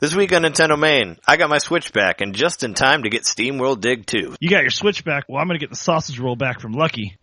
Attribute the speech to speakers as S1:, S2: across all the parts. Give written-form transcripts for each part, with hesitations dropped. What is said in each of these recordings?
S1: This week on NinteNDomain, I got my Switch back, and just in time to get Steamworld Dig 2.
S2: You got your Switch back? Well, I'm going to get the sausage roll back from Lucky.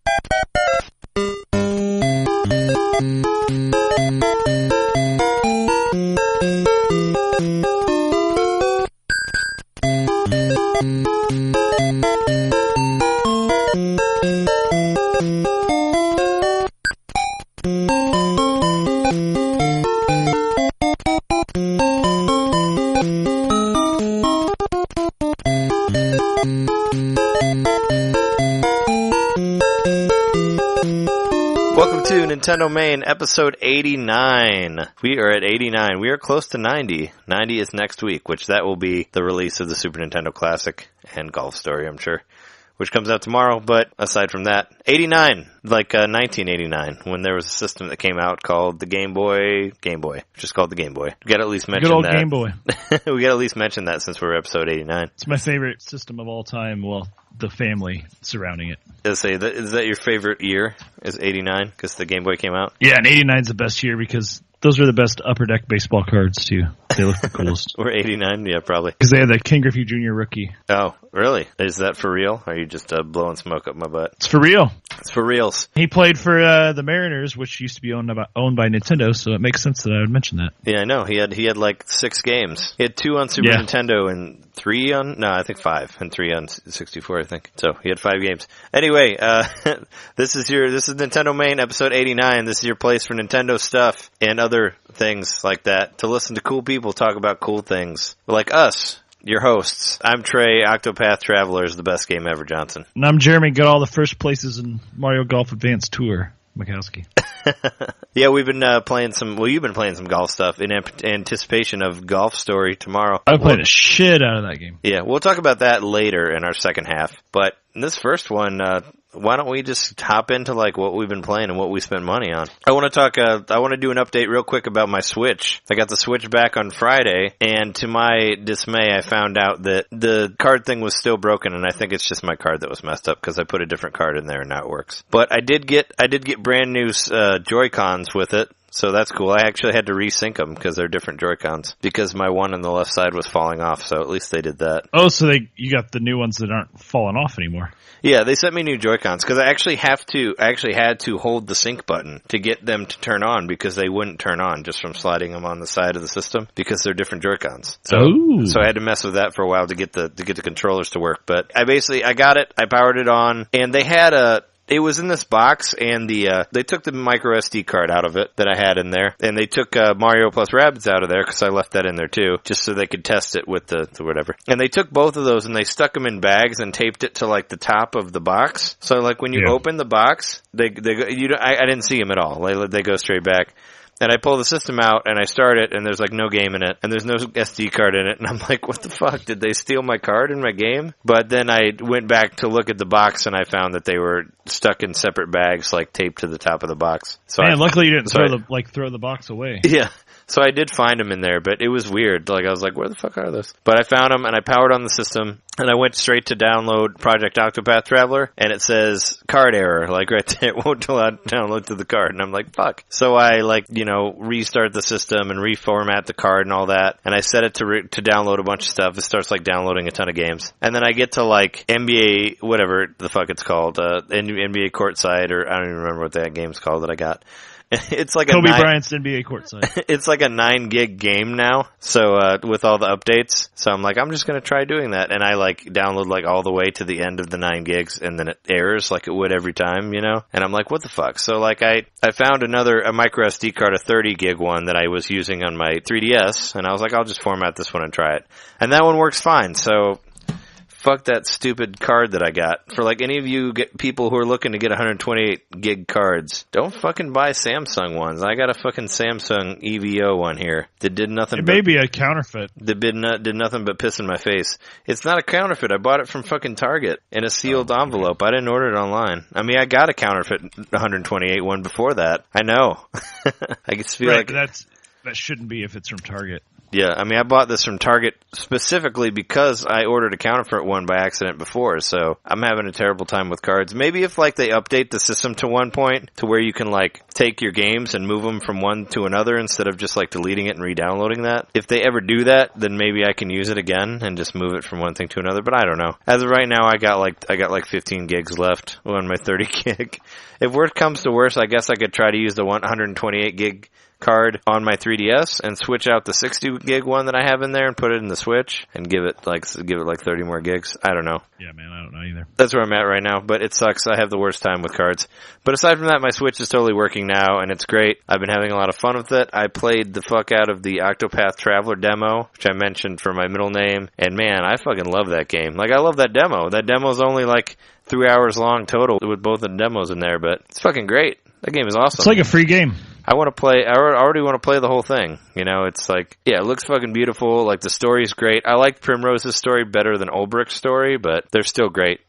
S1: Welcome to NinteNDomain episode 89. We are at 89. We are close to 90. 90 is next week, which that will be the release of the Super Nintendo Classic and Golf Story, I'm sure, which comes out tomorrow. But aside from that, 89, like 1989, when there was a system that came out called the Game Boy, just called the Game Boy. We got to at least mention that.
S2: Good old Game Boy.
S1: We got to at least mention that since we're episode 89.
S2: It's my favorite system of all time. Well, the family surrounding it.
S1: Is that your favorite year? Is 89 because the Game Boy came out?
S2: Yeah, and 89 is the best year because those are the best Upper Deck baseball cards too. They look the coolest.
S1: Or 89? Yeah, probably.
S2: Because they had the Ken Griffey Jr. rookie.
S1: Oh, really? Is that for real? Or are you just blowing smoke up my butt?
S2: It's for real.
S1: It's for reals.
S2: He played for the Mariners, which used to be owned by Nintendo, so it makes sense that I would mention that.
S1: Yeah, I know. He had like 6 games. He had 2 on Super Nintendo and 3 on... No, I think 5. And 3 on 64, I think. So, he had 5 games. Anyway, this is NinteNDomain episode 89. This is your place for Nintendo stuff and other things like that. To listen to cool people talk about cool things. Like us, your hosts. I'm Trey, Octopath Traveler is the best game ever, Johnson.
S2: And I'm Jereme, got all the first places in Mario Golf Advanced Tour, Mikowski.
S1: Yeah, we've been playing some... Well, you've been playing some golf stuff in anticipation of Golf Story tomorrow.
S2: I played the shit out of that game.
S1: Yeah, we'll talk about that later in our second half. But in this first one... why don't we just hop into like what we've been playing and what we spent money on? I want to do an update real quick about my Switch. I got the Switch back on Friday, and to my dismay, I found out that the card thing was still broken, and I think it's just my card that was messed up because I put a different card in there and now it works. But I did get brand new Joy-Cons with it. So that's cool. I actually had to resync them because they're different Joy-Cons because my one on the left side was falling off, so at least they did that.
S2: Oh, so you got the new ones that aren't falling off anymore.
S1: Yeah, they sent me new Joy-Cons because I actually had to hold the sync button to get them to turn on because they wouldn't turn on just from sliding them on the side of the system because they're different Joy-Cons. So I had to mess with that for a while to get the controllers to work. But I got it, I powered it on, and they had it was in this box, and they took the micro SD card out of it that I had in there, and they took Mario plus Rabbids out of there because I left that in there too, just so they could test it with the whatever. And they took both of those and they stuck them in bags and taped it to like the top of the box. So like when you open the box, I didn't see them at all. They go straight back. And I pull the system out, and I start it, and there's, like, no game in it, and there's no SD card in it, and I'm like, what the fuck? Did they steal my card in my game? But then I went back to look at the box, and I found that they were stuck in separate bags, like, taped to the top of the box. So
S2: luckily you didn't throw the box away.
S1: Yeah. So I did find them in there, but it was weird. Like, I was like, where the fuck are those? But I found them, and I powered on the system, and I went straight to download Project Octopath Traveler, and it says card error, like right there. It won't allow download to the card, and I'm like, fuck. So I, restart the system and reformat the card and all that, and I set it to download a bunch of stuff. It starts, like, downloading a ton of games. And then I get to, like, NBA, whatever the fuck it's called, NBA Courtside, or I don't even remember what that game's called that I got. It's like
S2: Kobe Bryant's NBA courtside.
S1: It's like a 9 gig game now. So, with all the updates. So I'm like, I'm just going to try doing that. And I like download like all the way to the end of the 9 gigs and then it errors like it would every time, you know? And I'm like, what the fuck? So like I found a micro SD card, a 30 gig one that I was using on my 3DS. And I was like, I'll just format this one and try it. And that one works fine. So, fuck that stupid card that I got. For like any of you people who are looking to get 128 gig cards, don't fucking buy Samsung ones. I got a fucking Samsung EVO one here that did nothing.
S2: It may be a counterfeit.
S1: That did nothing but piss in my face. It's not a counterfeit. I bought it from fucking Target in a sealed envelope. I didn't order it online. I mean, I got a counterfeit 128 one before that. I know. I just feel like
S2: that shouldn't be if it's from Target.
S1: Yeah, I mean, I bought this from Target specifically because I ordered a counterfeit one by accident before, so I'm having a terrible time with cards. Maybe if, like, they update the system to one point to where you can, like, take your games and move them from one to another instead of just, like, deleting it and re-downloading that. If they ever do that, then maybe I can use it again and just move it from one thing to another, but I don't know. As of right now, I got like 15 gigs left on my 30 gig. If worst comes to worst, I guess I could try to use the 128 gig card on my 3DS and switch out the 60 gig one that I have in there and put it in the Switch and give it like 30 more gigs. I don't know.
S2: Yeah, man, I don't know either.
S1: That's where I'm at right now, but it sucks. I have the worst time with cards. But aside from that, my Switch is totally working now, and it's great. I've been having a lot of fun with it. I played the fuck out of the Octopath Traveler Demo, which I mentioned for my middle name, and man, I fucking love that game. Like, I love that demo. That demo's only like 3 hours long total with both the demos in there, but it's fucking great. That game is awesome.
S2: It's like a free game.
S1: I already want to play the whole thing. You know, it's like, yeah, it looks fucking beautiful. Like, the story's great. I like Primrose's story better than Ulbricht's story, but they're still great.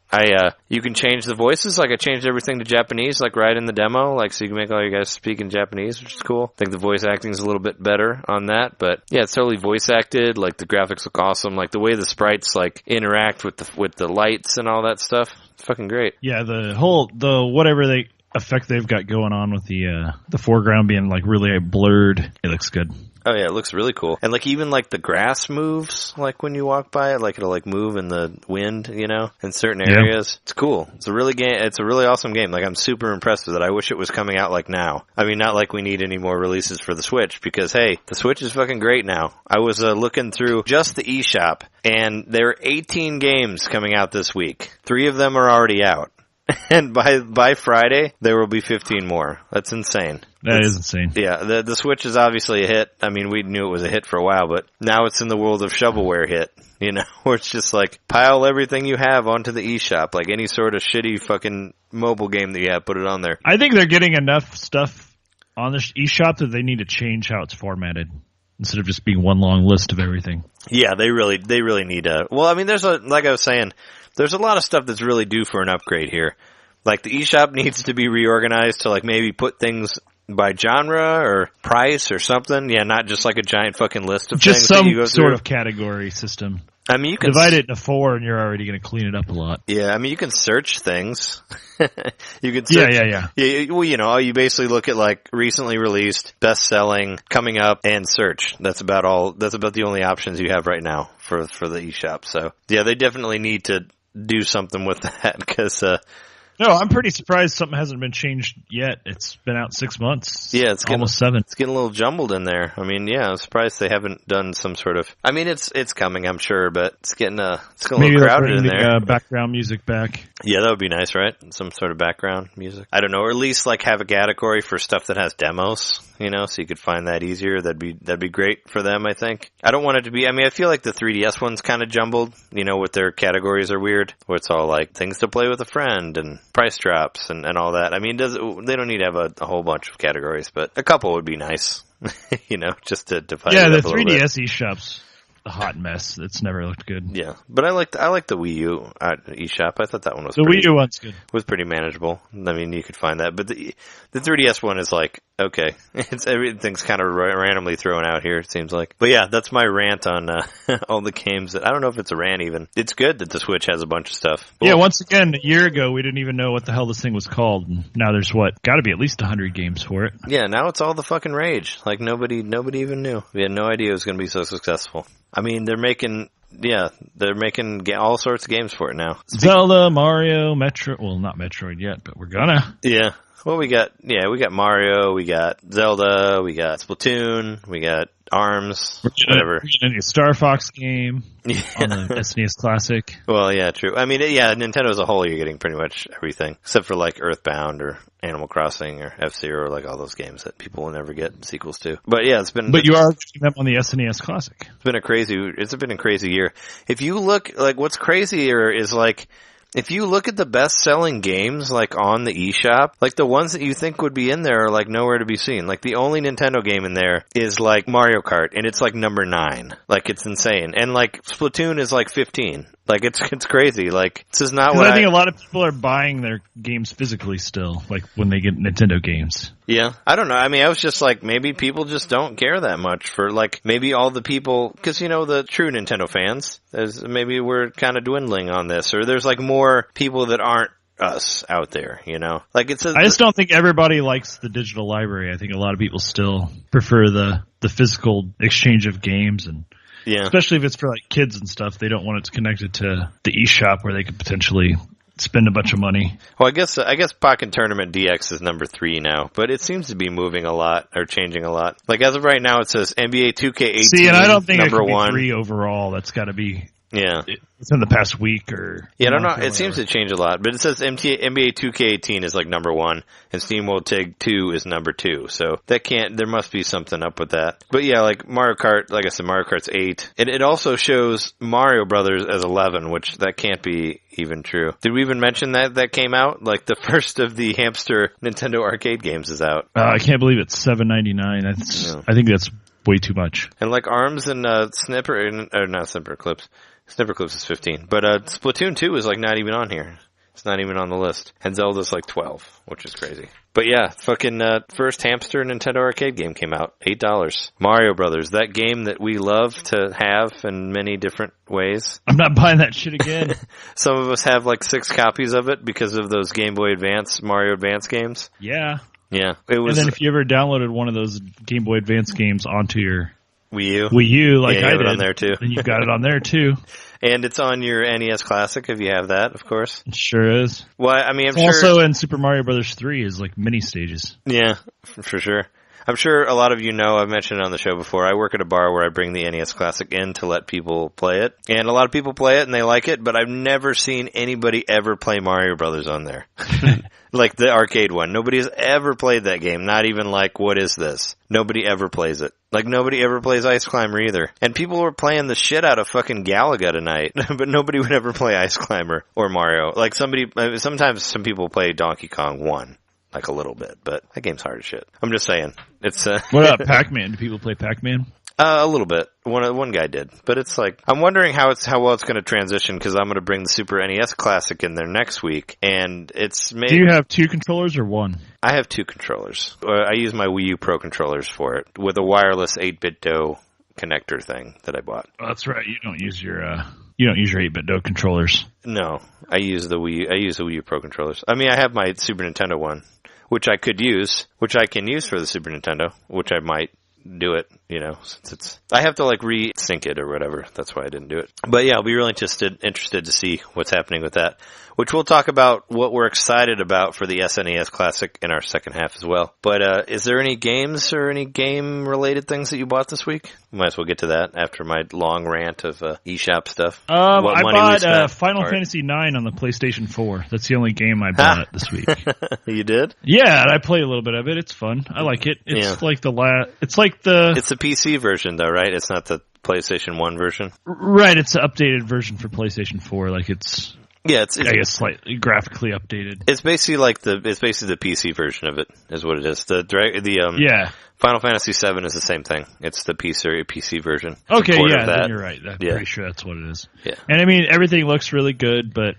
S1: You can change the voices. Like, I changed everything to Japanese, like, right in the demo. Like, so you can make all you guys speak in Japanese, which is cool. I think the voice acting's a little bit better on that, but yeah, it's totally voice acted. Like, the graphics look awesome. Like, the way the sprites, like, interact with the lights and all that stuff. It's fucking great.
S2: Yeah, whatever effect they've got going on with the foreground being like really blurred. It looks good.
S1: Oh yeah, it looks really cool. And like even like the grass moves, like when you walk by it, like it'll like move in the wind, you know, in certain areas. Yeah. It's cool. It's a really awesome game. Like I'm super impressed with it. I wish it was coming out like now. I mean, not like we need any more releases for the Switch because hey, the Switch is fucking great now. I was looking through just the eShop and there are 18 games coming out this week. 3 of them are already out. And by Friday, there will be 15 more. That's insane.
S2: That is insane.
S1: Yeah, the Switch is obviously a hit. I mean, we knew it was a hit for a while, but now it's in the world of shovelware hit. You know, where it's just like, pile everything you have onto the eShop. Like any sort of shitty fucking mobile game that you have, put it on there.
S2: I think they're getting enough stuff on the eShop that they need to change how it's formatted. Instead of just being one long list of everything.
S1: Yeah, they really need a... Well, I mean, like I was saying, there's a lot of stuff that's really due for an upgrade here. Like, the eShop needs to be reorganized to, like, maybe put things by genre or price or something. Yeah, not just, like, a giant fucking list of
S2: just
S1: things that you go
S2: some sort
S1: through.
S2: Of category system.
S1: I mean, you can
S2: divide it into 4 and you're already going to clean it up a lot.
S1: Yeah, I mean, you can search things. You can search. Yeah. Well, you know, you basically look at like recently released, best-selling, coming up, and search. That's about all. That's about the only options you have right now for the eShop. So yeah, they definitely need to do something with that because.
S2: No, I'm pretty surprised something hasn't been changed yet. It's been out 6 months.
S1: Yeah, it's
S2: almost 7.
S1: It's getting a little jumbled in there. I mean, yeah, I'm surprised they haven't done some sort of. I mean, it's coming, I'm sure, but it's getting a little crowded in there.
S2: Maybe background music back.
S1: Yeah, that would be nice, right? Some sort of background music. I don't know, or at least like have a category for stuff that has demos. You know, so you could find that easier. That'd be great for them, I think. I don't want it to be, I mean, I feel like the 3DS one's kind of jumbled, you know, with their categories are weird, where it's all like things to play with a friend and price drops and all that. I mean, they don't need to have a whole bunch of categories, but a couple would be nice, you know, just to divide it up a little bit.
S2: Yeah, the 3DS eShop's a hot mess. It's never looked good.
S1: Yeah, but I like the Wii U eShop. I thought that one was
S2: Wii U one's good.
S1: Was pretty manageable. I mean, you could find that, but the 3DS one is like, okay, everything's kind of randomly thrown out here, it seems like. But yeah, that's my rant on all the games. I don't know if it's a rant even. It's good that the Switch has a bunch of stuff.
S2: Yeah, once again, a year ago, we didn't even know what the hell this thing was called. And now there's got to be at least 100 games for it.
S1: Yeah, now it's all the fucking rage. Like nobody even knew. We had no idea it was going to be so successful. I mean, they're making all sorts of games for it now.
S2: Zelda, Mario, Metro. Well, not Metroid yet, but we're gonna.
S1: Yeah. Well, we got Mario, we got Zelda, we got Splatoon, we got ARMS, whatever.
S2: We're getting a Star Fox game on the SNES Classic.
S1: Well, yeah, true. I mean, yeah, Nintendo as a whole, you're getting pretty much everything, except for like Earthbound or Animal Crossing or F-Zero, or like all those games that people will never get sequels to. But yeah,
S2: But you are getting them on the SNES Classic.
S1: It's been a crazy year. If you look, like, what's crazier is like, if you look at the best-selling games, like, on the eShop, like, the ones that you think would be in there are, like, nowhere to be seen. Like, the only Nintendo game in there is, like, Mario Kart, and it's, like, number 9. Like, it's insane. And, like, Splatoon is, like, 15. Like, it's crazy. Like, this is not what
S2: I think a lot of people are buying their games physically still, like when they get Nintendo games.
S1: Yeah, I don't know. I mean, I was just like, maybe people just don't care that much for, like, maybe all the people, because, the true Nintendo fans, maybe we're kind of dwindling on this, or there's, like, more people that aren't us out there, Like, I
S2: just don't think everybody likes the digital library. I think a lot of people still prefer the physical exchange of games, and especially if it's for, like, kids and stuff, they don't want it connected to the eShop where they could potentially spend a bunch of money.
S1: Well, I guess Pocket Tournament DX is number 3 now, but it seems to be moving a lot or changing a lot. Like, as of right now, it says NBA 2K18.
S2: See, and I don't think
S1: number
S2: it could
S1: 1.
S2: be 3 overall. That's got to be.
S1: Yeah.
S2: It's in the past week or.
S1: Yeah, I don't know. It seems to change a lot, but it says NBA 2K18 is like number 1 and Steamworld Dig 2 is number 2. So there must be something up with that. But yeah, like Mario Kart, like I said, Mario Kart's 8. It also shows Mario Brothers as 11, which that can't be even true. Did we even mention that came out? Like the first of the hamster Nintendo arcade games is out.
S2: I can't believe it's $7.99. I think that's way too much.
S1: And like ARMS and Snipper Clips. Snipper Clips is 15. But Splatoon 2 is like not even on here. It's not even on the list. And Zelda's like 12, which is crazy. But yeah, fucking first hamster Nintendo arcade game came out. $8. Mario Brothers, that game that we love to have in many different ways.
S2: I'm not buying that shit again.
S1: Some of us have like 6 copies of it because of those Game Boy Advance, Mario Advance games.
S2: Yeah.
S1: Yeah. It was,
S2: and then if you ever downloaded one of those Game Boy Advance games onto your
S1: Wii
S2: U, like I
S1: did.
S2: It
S1: on there too.
S2: And you got it on there too.
S1: And it's on your NES Classic if you have that, of course.
S2: It sure is.
S1: Well, I mean, I'm
S2: sure. Also in Super Mario Brothers 3 is like mini stages.
S1: Yeah, for sure. I'm sure a lot of you know, I've mentioned it on the show before, I work at a bar where I bring the NES Classic in to let people play it. And a lot of people play it and they like it, but I've never seen anybody ever play Mario Brothers on there. Like the arcade one. Nobody has ever played that game. Not even like, what is this? Nobody ever plays it. Like nobody ever plays Ice Climber either. And people were playing the shit out of fucking Galaga tonight, but nobody would ever play Ice Climber or Mario. Like sometimes some people play Donkey Kong 1. Like a little bit, but that game's hard as shit. I'm just saying. It's
S2: What about Pac-Man? Do people play Pac-Man?
S1: A little bit. One guy did, but it's like I'm wondering how well it's going to transition because I'm going to bring the Super NES Classic in there next week, and it's maybe.
S2: Do you have 2 controllers or 1?
S1: I have 2 controllers. I use my Wii U Pro controllers for it with a wireless 8-bit-do connector thing that I bought.
S2: Oh, that's right. You don't use your 8-bit-do controllers.
S1: No, I use the Wii U Pro controllers. I mean, I have my Super Nintendo one, which I can use for the Super Nintendo, which I might do it, since I have to like re-sync it or whatever. That's why I didn't do it. But yeah, I'll be really interested to see what's happening with that, which we'll talk about what we're excited about for the SNES Classic in our second half as well. But is there any games or any game-related things that you bought this week? Might as well get to that after my long rant of eShop stuff.
S2: I bought Final Fantasy IX on the PlayStation 4. That's the only game I bought this week.
S1: You did?
S2: Yeah, and I played a little bit of it. It's fun. I like it. It's like It's the
S1: PC version, though, right? It's not the PlayStation 1 version?
S2: Right, it's an updated version for PlayStation 4. Like it's I guess slightly graphically updated.
S1: It's basically the PC version of it, is what it is. Final Fantasy VII is the same thing. It's the PC version.
S2: Okay, yeah, then you're right. I'm pretty sure that's what it is.
S1: Yeah.
S2: And I mean, everything looks really good, but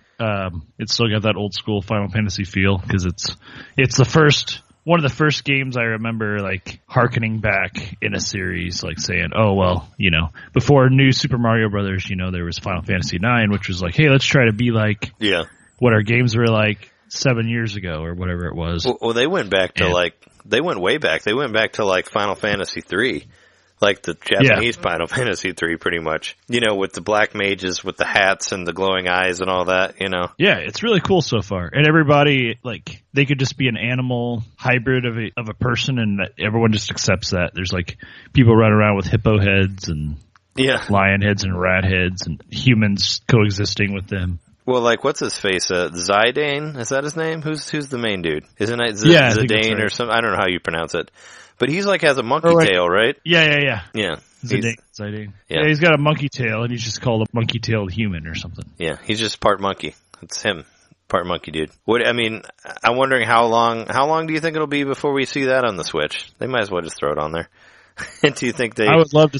S2: it's still got that old school Final Fantasy feel because it's one of the first games I remember like hearkening back in a series, like saying, oh, well, before new Super Mario Brothers, there was Final Fantasy IX, which was like, hey, let's try to be like what our games were like 7 years ago or whatever it was.
S1: Well, they went back to they went way back. They went back to like Final Fantasy III. Like the Japanese Final Fantasy III, pretty much. With the black mages, with the hats and the glowing eyes and all that,
S2: Yeah, it's really cool so far. And everybody, like, they could just be an animal hybrid of a person, and everyone just accepts that. There's, like, people running around with hippo heads and lion heads and rat heads and humans coexisting with them.
S1: Well, like, what's his face? Zidane? Is that his name? Who's the main dude? Isn't it Zidane or something? I don't know how you pronounce it. But he's like has a monkey tail, right?
S2: Yeah.
S1: Yeah.
S2: Zidane. Yeah, he's got a monkey tail, and he's just called a monkey-tailed human or something.
S1: Yeah, he's just part monkey. It's him, part monkey dude. I'm wondering how long do you think it'll be before we see that on the Switch? They might as well just throw it on there. Do you think they?
S2: I'd love to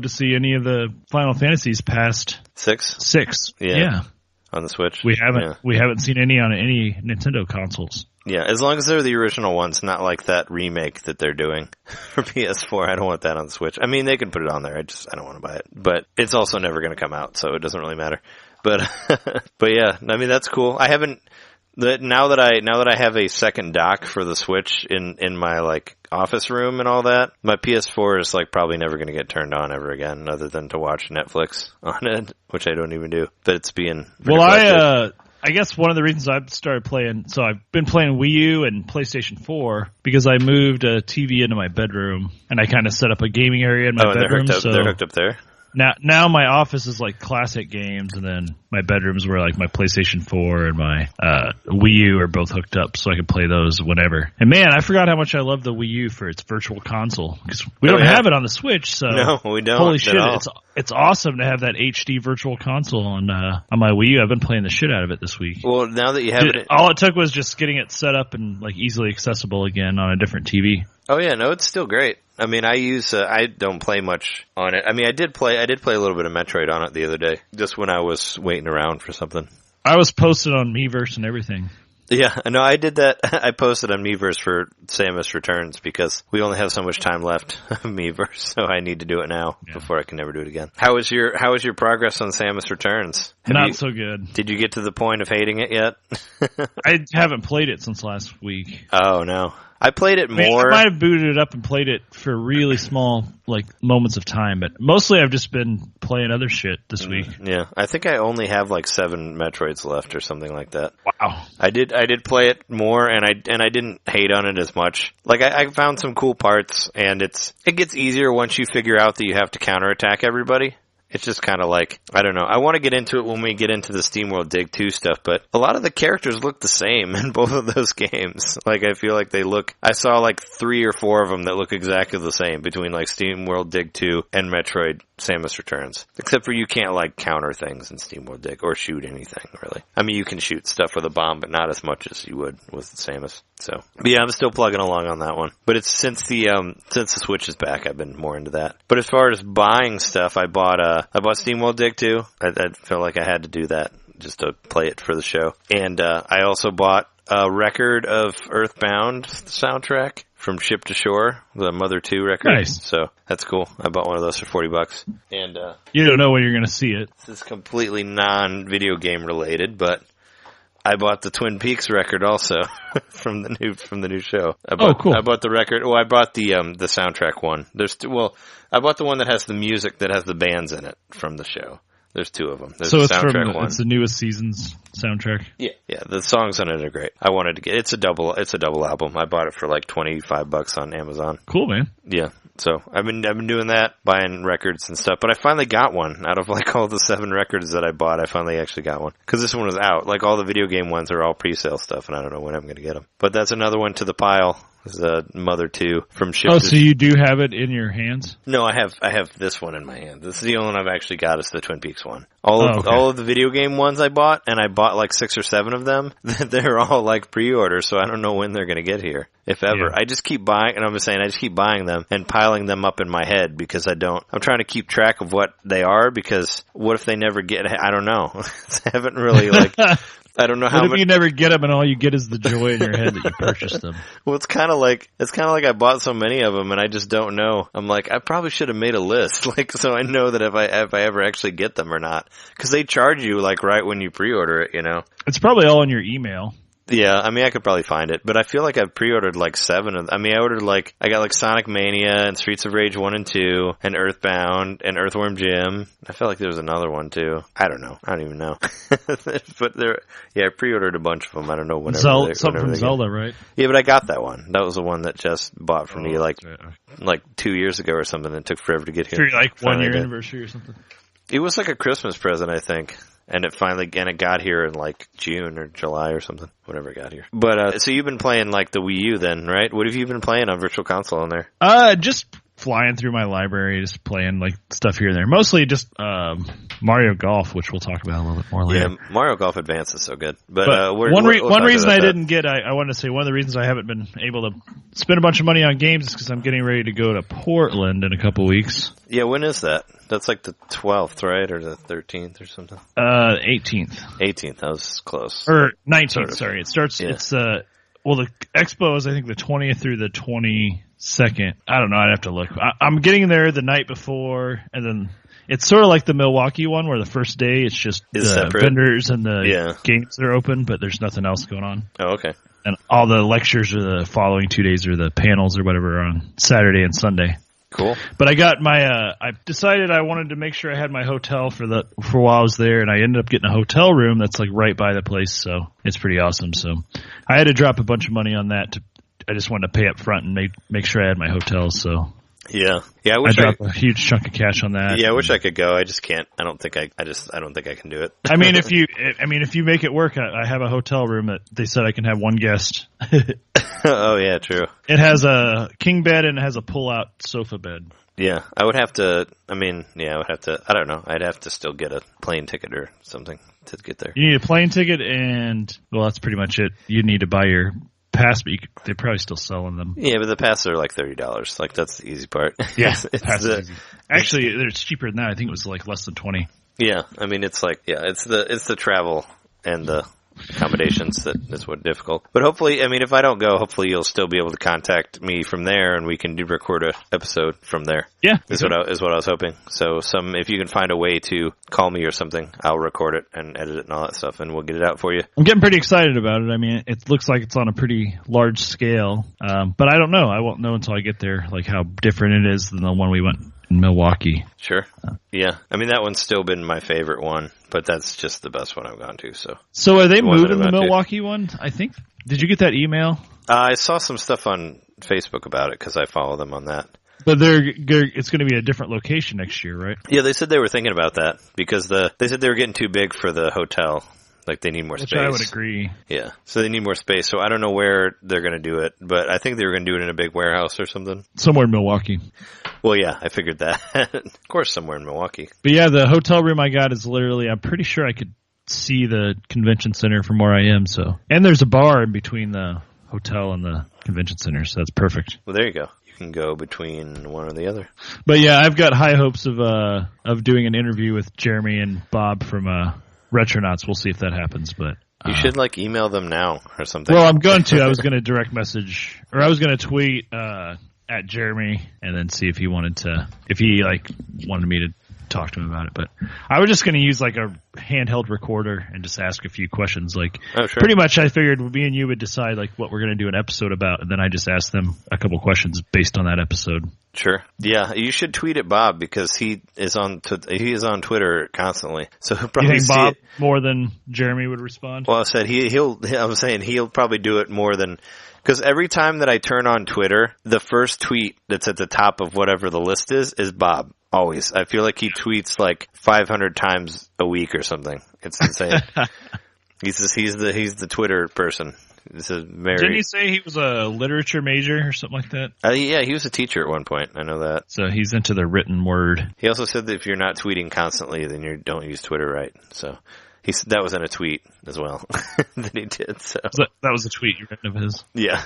S2: see any of the Final Fantasies past 6. Yeah.
S1: On the Switch.
S2: We haven't seen any on any Nintendo consoles.
S1: Yeah, as long as they're the original ones, not like that remake that they're doing for PS4. I don't want that on the Switch. I mean, they can put it on there. I don't want to buy it. But it's also never going to come out, so it doesn't really matter. But but yeah, I mean, that's cool. I haven't now that I have a second dock for the Switch in my like office room and all that, my PS4 is like probably never going to get turned on ever again, other than to watch Netflix on it, which I don't even do. But it's being
S2: I guess one of the reasons I've started playing, so I've been playing Wii U and PlayStation 4 because I moved a TV into my bedroom and I kind of set up a gaming area in my bedroom.
S1: They're hooked up there.
S2: Now my office is like classic games, and then my bedrooms where like my PlayStation 4 and my Wii U are both hooked up, so I can play those whenever. And man, I forgot how much I love the Wii U for its virtual console, because we don't have it on the Switch. So
S1: no, we don't.
S2: Holy shit, it's awesome to have that HD virtual console on my Wii U. I've been playing the shit out of it this week.
S1: Well, now that you have it,
S2: all it took was just getting it set up and like easily accessible again on a different TV.
S1: Oh yeah, no, it's still great. I mean, I don't play much on it. I mean, I did play a little bit of Metroid on it the other day, just when I was waiting around for something.
S2: I was posted on Miiverse and everything.
S1: Yeah, no, I did that. I posted on Miiverse for Samus Returns because we only have so much time left of Miiverse, so I need to do it now before I can never do it again. How was your progress on Samus Returns?
S2: Not so good.
S1: Did you get to the point of hating it yet?
S2: I haven't played it since last week.
S1: Oh, no. I played it more.
S2: I might have booted it up and played it for really small, like, moments of time, but mostly I've just been playing other shit this week.
S1: Yeah, I think I only have like 7 Metroids left or something like that.
S2: Wow.
S1: I did play it more, and I didn't hate on it as much. Like I found some cool parts, and it gets easier once you figure out that you have to counterattack everybody. It's just kind of like, I don't know. I want to get into it when we get into the Steamworld Dig 2 stuff, but a lot of the characters look the same in both of those games. Like, I feel like I saw like 3 or 4 of them that look exactly the same between like Steamworld Dig 2 and Metroid Samus Returns. Except for you can't like counter things in Steamworld Dig or shoot anything, really. I mean, you can shoot stuff with a bomb, but not as much as you would with Samus. So, but yeah, I'm still plugging along on that one. But it's since the Switch is back, I've been more into that. But as far as buying stuff, I bought Steamworld Dig 2. I felt like I had to do that just to play it for the show. And I also bought a record of Earthbound soundtrack from Ship to Shore, the Mother 2 record.
S2: Nice.
S1: So that's cool. I bought one of those for $40. And
S2: you don't know when you're going to see it.
S1: This is completely non-video game related, but I bought the Twin Peaks record also from the new show.
S2: Cool.
S1: I bought the record. Well, I bought the soundtrack one. I bought the one that has the music that has the bands in it from the show. There's 2 of them. There's
S2: so
S1: the
S2: it's
S1: soundtrack one.
S2: It's the newest season's soundtrack.
S1: Yeah. The songs on it are great. I wanted to get. It's a double album. I bought it for like $25 on Amazon.
S2: Cool, man.
S1: Yeah. So I've been doing that, buying records and stuff. But I finally got one out of like all the 7 records that I bought. I finally actually got one because this one was out. Like all the video game ones are all pre-sale stuff, and I don't know when I'm going to get them. But that's another one to the pile. The Mother 2 from Ship.
S2: Oh, so you do have it in your hands?
S1: No, I have this one in my hand. This is the only one I've actually got. Is the Twin Peaks one. All of the video game ones I bought, and I bought like 6 or 7 of them. They're all like pre-order, so I don't know when they're going to get here, if ever. Yeah. I just keep buying, and I'm just saying I just keep buying them and piling them up in my head because I'm trying to keep track of what they are, because what if they never get? I don't know. I haven't really like. I don't know how.
S2: What if you never get them and all you get is the joy in your head that you purchased them?
S1: Well, it's kind of like I bought so many of them and I just don't know. I'm like, I probably should have made a list, like, so I know that if I ever actually get them or not, because they charge you like right when you pre-order it, you know.
S2: It's probably all in your email.
S1: Yeah, I mean, I could probably find it, but I feel like I've pre-ordered like 7 of them. I mean, I got like Sonic Mania and Streets of Rage 1 and 2 and Earthbound and Earthworm Jim. I felt like there was another one too. I don't know. I don't even know. But I pre-ordered a bunch of them. I don't know whenever.
S2: Something from Zelda, right?
S1: Yeah, but I got that one. That was the one that Jess bought for me like 2 years ago or something. It took forever to get here.
S2: For like 1 year anniversary or something.
S1: It was like a Christmas present, I think. And it got here in like June or July or something, whenever it got here. But, so you've been playing like the Wii U then, right? What have you been playing on Virtual Console on there?
S2: Just flying through my library, just playing like stuff here and there. Mostly just Mario Golf, which we'll talk about a little bit more later.
S1: Yeah, Mario Golf Advance is so good. But
S2: one reason I didn't get, I wanted to say one of the reasons I haven't been able to spend a bunch of money on games is because I'm getting ready to go to Portland in a couple weeks.
S1: Yeah, when is that? That's like the 12th, right? Or the 13th or something?
S2: 18th.
S1: 18th, that was close.
S2: Or 19th,
S1: sort of.
S2: sorry. It starts,
S1: Yeah.
S2: it's, well, the expo is, I think, the 20th through the 22nd. I don't know, I'd have to look. I'm getting there the night before, and then it's sort of like the Milwaukee one, where the first day it's just the
S1: separate.
S2: vendors and the games that are open, but there's nothing else going on.
S1: Oh, okay.
S2: And all the lectures are the following 2 days, or the panels or whatever, are on Saturday and Sunday.
S1: Cool.
S2: But I got my, I decided I wanted to make sure I had my hotel for while I was there, and I ended up getting a hotel room that's like right by the place, so it's pretty awesome. So I had to drop a bunch of money on that. I just wanted to pay up front and make sure I had my hotel, so.
S1: Yeah. I
S2: dropped a huge chunk of cash on that.
S1: Yeah, I wish I could go. I just can't. I don't think I don't think I can do it.
S2: I mean, if you make it work, I have a hotel room that they said I can have one guest.
S1: Oh yeah, true.
S2: It has a king bed and it has a pull-out sofa bed.
S1: Yeah, I would have to. I don't know. I'd have to still get a plane ticket or something to get there.
S2: You need a plane ticket, and well, that's pretty much it. You need to buy your pass, but they're probably still selling them.
S1: Yeah, but the passes are like $30. Like that's the easy part.
S2: Yeah, pass is easy. Actually, it's cheaper than that. I think it was like less than $20.
S1: Yeah, I mean it's like it's the travel and the accommodations that's what difficult. But hopefully, I mean, if I don't go, hopefully you'll still be able to contact me from there, and we can record a episode from there.
S2: Yeah,
S1: is what I was hoping. So if you can find a way to call me or something, I'll record it and edit it and all that stuff, and we'll get it out for you.
S2: I'm getting pretty excited about it. I mean, it looks like it's on a pretty large scale, but I don't know. I won't know until I get there, like how different it is than the one we went in Milwaukee.
S1: Sure. Yeah. I mean, that one's still been my favorite one, but that's just the best one I've gone to. So
S2: are they moving the Milwaukee one? I think. Did you get that email?
S1: I saw some stuff on Facebook about it because I follow them on that.
S2: But it's going to be a different location next year, right?
S1: Yeah, they said they were thinking about that because they said they were getting too big for the hotel. Like they need more space.
S2: Which I would agree.
S1: Yeah, so they need more space. So I don't know where they're going to do it, but I think they were going to do it in a big warehouse or something.
S2: Somewhere in Milwaukee.
S1: Well, yeah, I figured that. Of course, somewhere in Milwaukee.
S2: But yeah, the hotel room I got is literally, I'm pretty sure I could see the convention center from where I am. So, and there's a bar in between the hotel and the convention center, so that's perfect.
S1: Well, there you go. You can go between one or the other.
S2: But yeah, I've got high hopes of doing an interview with Jeremy and Bob from Retronauts. We'll see if that happens, but
S1: you should email them now or something.
S2: Well, I'm going to. I was going to direct message, or I was going to tweet at Jeremy and then see if he wanted me to talk to him about it. But I was just going to use like a handheld recorder and just ask a few questions. Like, pretty much, I figured me and you would decide like what we're going to do an episode about, and then I just asked them a couple questions based on that episode. Sure.
S1: Yeah, you should tweet at Bob because he is on Twitter constantly. So he'll probably
S2: you think Bob more than Jeremy would respond?
S1: Well, I said he'll probably do it more than. Because every time that I turn on Twitter, the first tweet that's at the top of whatever the list is Bob. Always. I feel like he tweets like 500 times a week or something. It's insane. He's the Twitter person.
S2: Didn't he say he was a literature major or something like that?
S1: Yeah, he was a teacher at one point. I know that.
S2: So he's into the written word.
S1: He also said that if you're not tweeting constantly, then you don't use Twitter right. So that was in a tweet as well that he did. So
S2: that was a tweet you read of his.
S1: Yeah.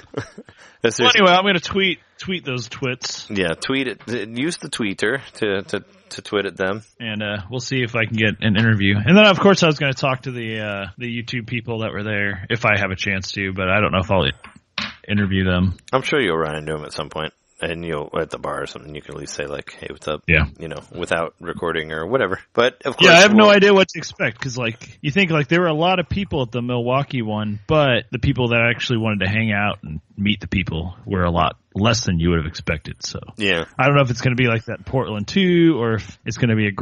S2: Well, anyway, I'm going to tweet those twits.
S1: Yeah, tweet it. Use the tweeter to tweet at them,
S2: and we'll see if I can get an interview. And then, of course, I was going to talk to the YouTube people that were there if I have a chance to, but I don't know if I'll interview them.
S1: I'm sure you'll run into them at some point. And you'll at the bar or something, you can at least say like, "Hey, what's up?"
S2: Yeah,
S1: without recording or whatever. But of course,
S2: I have no idea what to expect because, like, you think like there were a lot of people at the Milwaukee one, but the people that actually wanted to hang out and meet the people were a lot less than you would have expected. So
S1: yeah,
S2: I don't know if it's going to be like that in Portland too, or if it's going to be if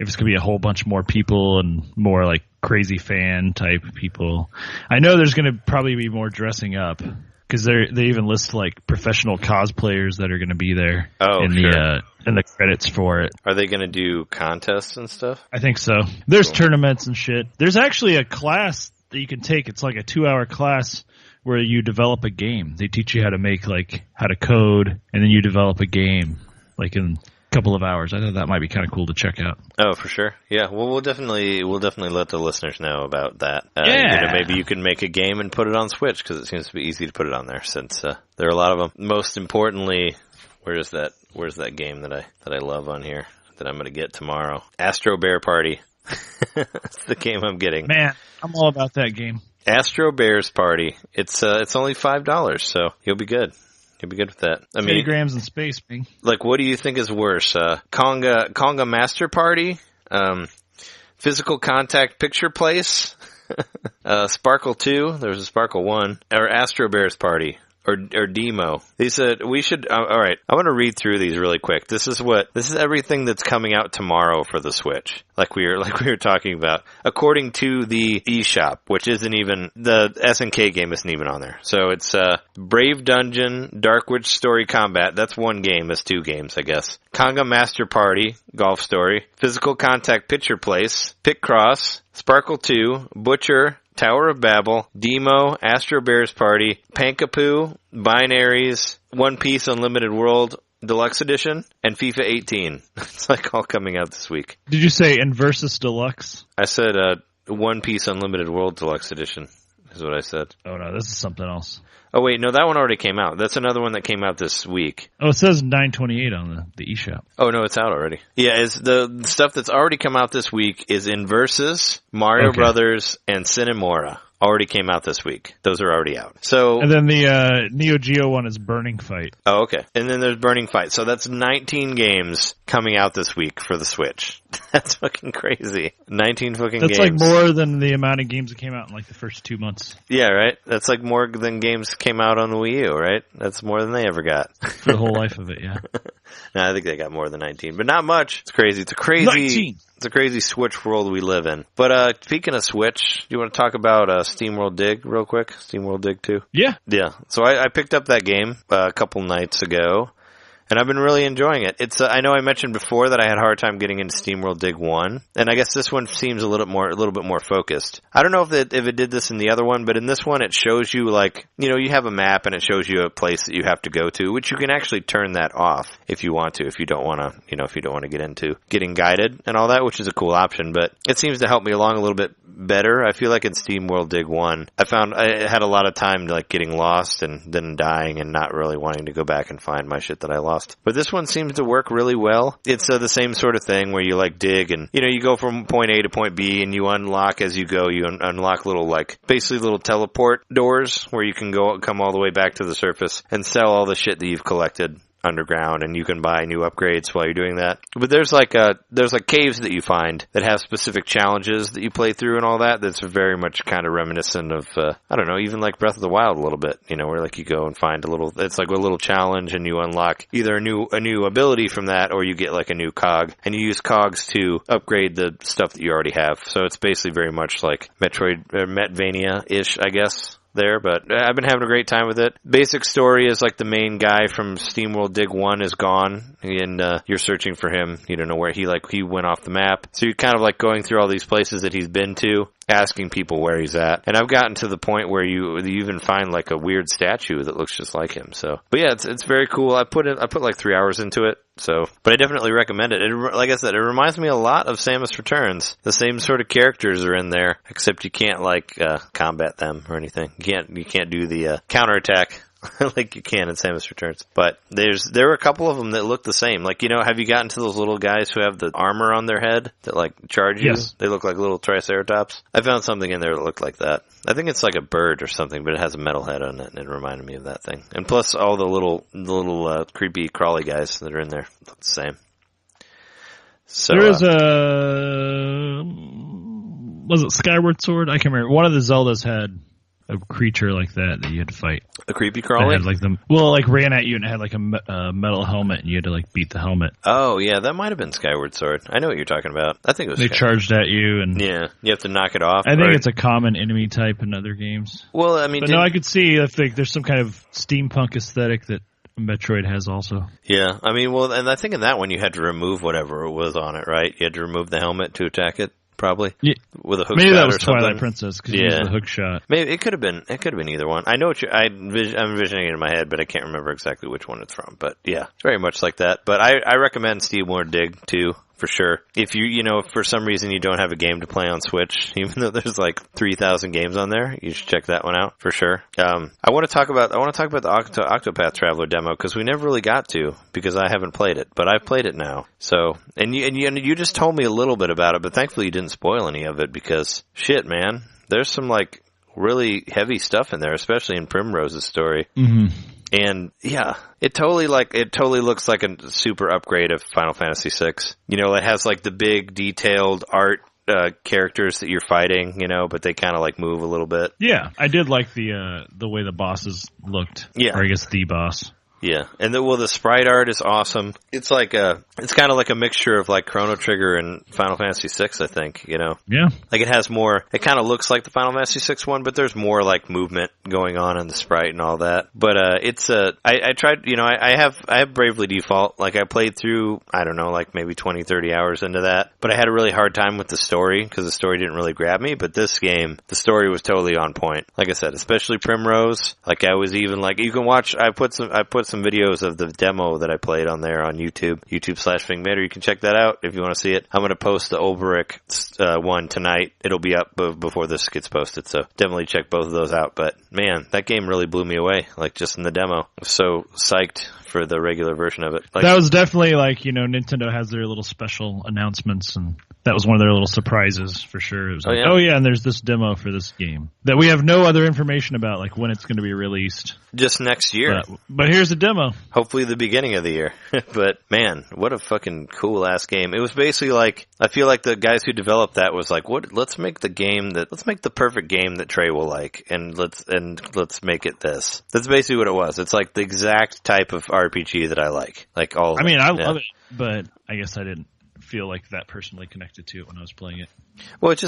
S2: it's going to be a whole bunch more people and more like crazy fan type people. I know there's going to probably be more dressing up. Because they even list like professional cosplayers that are going to be there in the credits for it.
S1: Are they going to do contests and stuff?
S2: I think so. There's tournaments and shit. There's actually a class that you can take. It's like a 2-hour class where you develop a game. They teach you how to code, and then you develop a game. like in a couple of hours. I thought that might be kind of cool to check out.
S1: Oh, for sure. Yeah. Well, we'll definitely let the listeners know about that.
S2: Yeah.
S1: Maybe you can make a game and put it on Switch because it seems to be easy to put it on there since there are a lot of them. Most importantly, where's that game that I love on here that I'm going to get tomorrow? Astro Bear Party. That's the game I'm getting.
S2: Man, I'm all about that game.
S1: Astro Bears Party. It's only $5, so you'll be good. You'll be good with that. I mean,
S2: grams in space, Bing.
S1: Like, what do you think is worse? Conga Master Party? Physical Contact Picture Place? Sparkle 2? There was a Sparkle 1. Or Astro Bears Party? Or Demo. They said we should. All right, I want to read through these really quick. This is everything that's coming out tomorrow for the Switch. Like we were talking about, according to the eShop, which isn't even the SNK game isn't even on there. So it's Brave Dungeon, Dark Witch Story Combat. That's one game. That's two games, I guess. Conga Master Party, Golf Story, Physical Contact Picture Place, Picross, Sparkle 2, Butcher, Tower of Babel, Demo, Astro Bears Party, Pankapoo, Binaries, One Piece Unlimited World Deluxe Edition, and FIFA 18. It's like all coming out this week.
S2: Did you say Inversus Deluxe?
S1: I said One Piece Unlimited World Deluxe Edition is what I said.
S2: Oh, no, this is something else.
S1: Oh, wait, no, that one already came out. That's another one that came out this week.
S2: Oh, it says 9/28 on the eShop.
S1: Oh, no, it's out already. Yeah, is the stuff that's already come out this week is Inversus, Mario Brothers, and Cinemora. Already came out this week. Those are already out. So,
S2: and then the Neo Geo one is Burning Fight.
S1: Oh, okay. And then there's Burning Fight. So that's 19 games coming out this week for the Switch. That's fucking crazy. 19 fucking games.
S2: That's like more than the amount of games that came out in like the first 2 months.
S1: Yeah, right? That's like more than games came out on the Wii U, right? That's more than they ever got.
S2: For the whole life of it, yeah.
S1: No, I think they got more than 19, but not much. It's crazy. It's a crazy
S2: 19.
S1: It's a crazy Switch world we live in. But speaking of Switch, do you want to talk about Steamworld Dig real quick? Steamworld Dig 2?
S2: Yeah.
S1: Yeah. So I picked up that game a couple nights ago, and I've been really enjoying it. It's I know I mentioned before that I had a hard time getting into Steamworld Dig 1, and I guess this one seems a little bit more focused. I don't know if it did this in the other one, but in this one it shows you like, you have a map and it shows you a place that you have to go to, which you can actually turn that off if you want to, if you don't want to get into getting guided and all that, which is a cool option, but it seems to help me along a little bit better. I feel like in Steamworld Dig 1, I found I had a lot of time like getting lost and then dying and not really wanting to go back and find my shit that I lost. But this one seems to work really well. It's the same sort of thing where you like dig and, you go from point A to point B and you unlock as you go. You unlock basically little teleport doors where you can come all the way back to the surface and sell all the shit that you've collected underground, and you can buy new upgrades while you're doing that. But there's caves that you find that have specific challenges that you play through and all that. That's very much kind of reminiscent of I don't know, even like Breath of the Wild a little bit. Where like you go and find it's like a little challenge, and you unlock either a new ability from that, or you get like a new cog, and you use cogs to upgrade the stuff that you already have. So it's basically very much like Metroidvania-ish, I guess. There, but I've been having a great time with it. Basic story is like the main guy from Steamworld Dig 1 is gone, and you're searching for him. You don't know where he went off the map. So you're kind of like going through all these places that he's been to, asking people where he's at. And I've gotten to the point where you even find like a weird statue that looks just like him. So, but yeah, it's very cool. I put like 3 hours into it. So, but I definitely recommend it. Like I said, it reminds me a lot of Samus Returns. The same sort of characters are in there, except you can't combat them or anything. You can't do the counterattack like you can in Samus Returns. But there are a couple of them that look the same. Like, have you gotten to those little guys who have the armor on their head that like charge you? Yes. They look like little Triceratops. I found something in there that looked like that. I think it's like a bird or something, but it has a metal head on it, and it reminded me of that thing. And plus all the little creepy crawly guys that are in there look the same. So
S2: there is was it Skyward Sword? I can't remember. One of the Zeldas had a creature like that you had to fight.
S1: A creepy crawly?
S2: Ran at you and it had like a metal helmet, and you had to like beat the helmet.
S1: Oh yeah, that might have been Skyward Sword. I know what you're talking about. I think it was.
S2: They charged at you, and
S1: yeah, you have to knock it off.
S2: I think it's a common enemy type in other games.
S1: Well, I mean,
S2: I could see if there's some kind of steampunk aesthetic that Metroid has also.
S1: Yeah, I mean, and I think in that one you had to remove whatever was on it, right? You had to remove the helmet to attack it. probably.
S2: Yeah.
S1: With a hook
S2: Maybe
S1: shot
S2: that was
S1: or something.
S2: Twilight Princess because you used the hook shot.
S1: Maybe it could have been either one. I know what I'm envisioning it in my head, but I can't remember exactly which one it's from. But yeah, it's very much like that. But I recommend Steamworld Dig too. For sure. If if for some reason you don't have a game to play on Switch, even though there's like 3,000 games on there, you should check that one out for sure. I want to talk about the Octopath Traveler demo because we never really got to because I haven't played it, but I've played it now. So, and you just told me a little bit about it, but thankfully you didn't spoil any of it because shit, man, there's some like really heavy stuff in there, especially in Primrose's story.
S2: Mm-hmm.
S1: And yeah, it totally looks like a super upgrade of Final Fantasy VI. It has like the big detailed art characters that you're fighting, but they kind of like move a little bit.
S2: Yeah, I did like the way the bosses looked.
S1: Yeah,
S2: or I guess the boss.
S1: Yeah, and the sprite art is awesome. It's kind of like a mixture of like Chrono Trigger and Final Fantasy VI, I think, Yeah.
S2: Like
S1: it has more, it kind of looks like the Final Fantasy VI one, but there's more like movement going on in the sprite and all that. But, I tried, I have Bravely Default. Like I played through, I don't know, like maybe 20, 30 hours into that. But I had a really hard time with the story because the story didn't really grab me. But this game, the story was totally on point. Like I said, especially Primrose. Like I was even like, you can watch, I put some videos of the demo that I played on there on YouTube.com/FingMater. You can check that out if you want to see it. I'm going to post the Olberic one tonight. It'll be up before this gets posted, so definitely check both of those out. But man, that game really blew me away, like just in the demo. I was so psyched for the regular version of it. Like,
S2: that was definitely like, Nintendo has their little special announcements, and that was one of their little surprises for sure. It was and there's this demo for this game that we have no other information about, like when it's going to be released.
S1: Just next year.
S2: But here's a demo.
S1: Hopefully the beginning of the year. But man, what a fucking cool ass game. It was basically like, I feel like the guys who developed that was like, let's make the perfect game that Trey will like, and let's make it this. That's basically what it was. It's like the exact type of RPG that I like. Like all of
S2: I mean, I love it, but I guess I didn't feel like that personally connected to it when I was playing it.
S1: Well, it's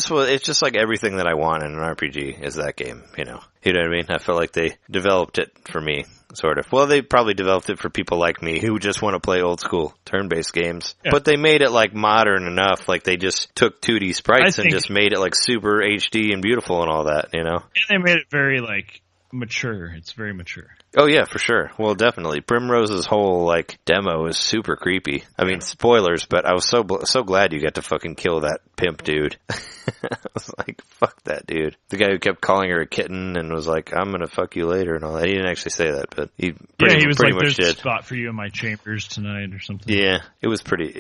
S1: just like everything that I want in an RPG is that game, You know what I mean? I feel like they developed it for me, sort of. Well, they probably developed it for people like me who just want to play old school turn-based games. Yeah. But they made it like modern enough, like they just took 2D sprites and just made it like super HD and beautiful and all that, And
S2: they made it very like mature. It's very mature.
S1: Oh yeah, for sure. Well, definitely. Primrose's whole like demo is super creepy. I mean, spoilers, but I was so glad you got to fucking kill that pimp dude. I was like, fuck that dude. The guy who kept calling her a kitten and was like, I'm gonna fuck you later and all that. He didn't actually say that, but he pretty
S2: was
S1: pretty
S2: like,
S1: much
S2: there's
S1: did.
S2: A spot for you in my chambers tonight or something.
S1: Yeah, it was pretty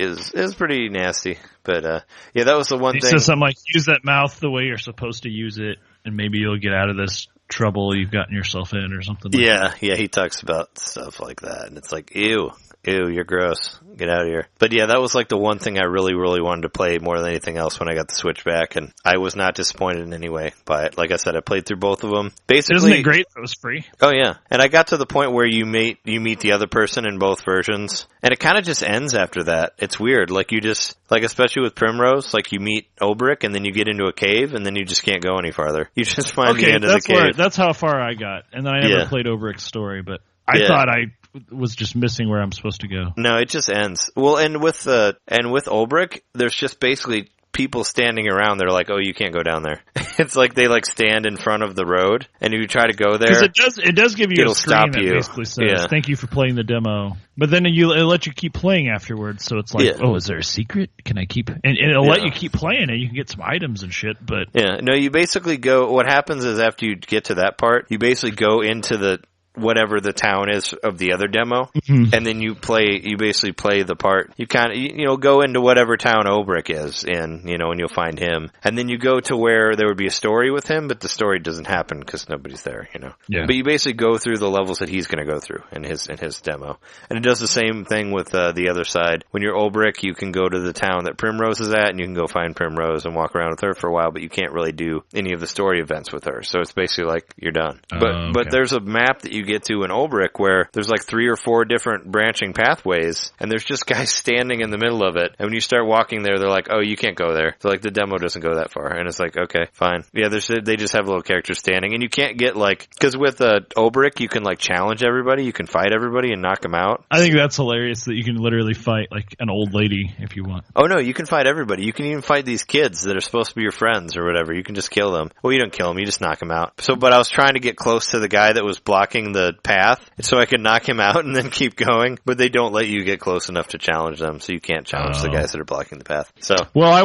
S1: nasty. But yeah, that was the one thing.
S2: He said something like, use that mouth the way you're supposed to use it, and maybe you'll get out of this trouble you've gotten yourself in or something like that.
S1: Yeah, he talks about stuff like that, and it's like, ew, you're gross. Get out of here. But yeah, that was like the one thing I really, really wanted to play more than anything else when I got the Switch back, and I was not disappointed in any way by it. Like I said, I played through both of them. Basically,
S2: isn't it great that it was free?
S1: Oh yeah, and I got to the point where you meet the other person in both versions, and it kind of just ends after that. It's weird. Like you just, like especially with Primrose, like you meet Olberic, and then you get into a cave, and then you just can't go any farther. You just find the end of the cave.
S2: That's how far I got, and then I never played Olberic's story, but I thought I was just missing where I'm supposed to go.
S1: No, it just ends. Well, and with Olberic, there's just basically people standing around. They're like, oh, you can't go down there. It's like they like stand in front of the road, and if you try to go there,
S2: because it does give you a screen that basically says, thank you for playing the demo. But then it'll let you keep playing afterwards, so it's like, oh, is there a secret? Can I keep... And it'll let you keep playing, and you can get some items and shit, but...
S1: Yeah, no, you basically go... What happens is after you get to that part, you basically go into the... whatever the town is of the other demo, and then you basically play the part. You kind of, go into whatever town Olberic is in, and you'll find him. And then you go to where there would be a story with him, but the story doesn't happen because nobody's there,
S2: Yeah.
S1: But you basically go through the levels that he's going to go through in his demo. And it does the same thing with the other side. When you're Olberic, you can go to the town that Primrose is at, and you can go find Primrose and walk around with her for a while, but you can't really do any of the story events with her. So it's basically like, you're done. But there's a map that you you get to in Ulbrich where there's like 3 or 4 different branching pathways, and there's just guys standing in the middle of it. And when you start walking there, they're like, oh, you can't go there. So like the demo doesn't go that far. And it's like, okay, fine. Yeah, they just have little characters standing, and you can't get like, because with Ulbrich, you can like challenge everybody, you can fight everybody and knock them out.
S2: I think that's hilarious that you can literally fight like an old lady if you want.
S1: Oh no, you can fight everybody. You can even fight these kids that are supposed to be your friends or whatever. You can just kill them. Well, you don't kill them, you just knock them out. So, but I was trying to get close to the guy that was blocking the path so I could knock him out and then keep going, but they don't let you get close enough to challenge them, so you can't challenge the guys that are blocking the path. So,
S2: well, I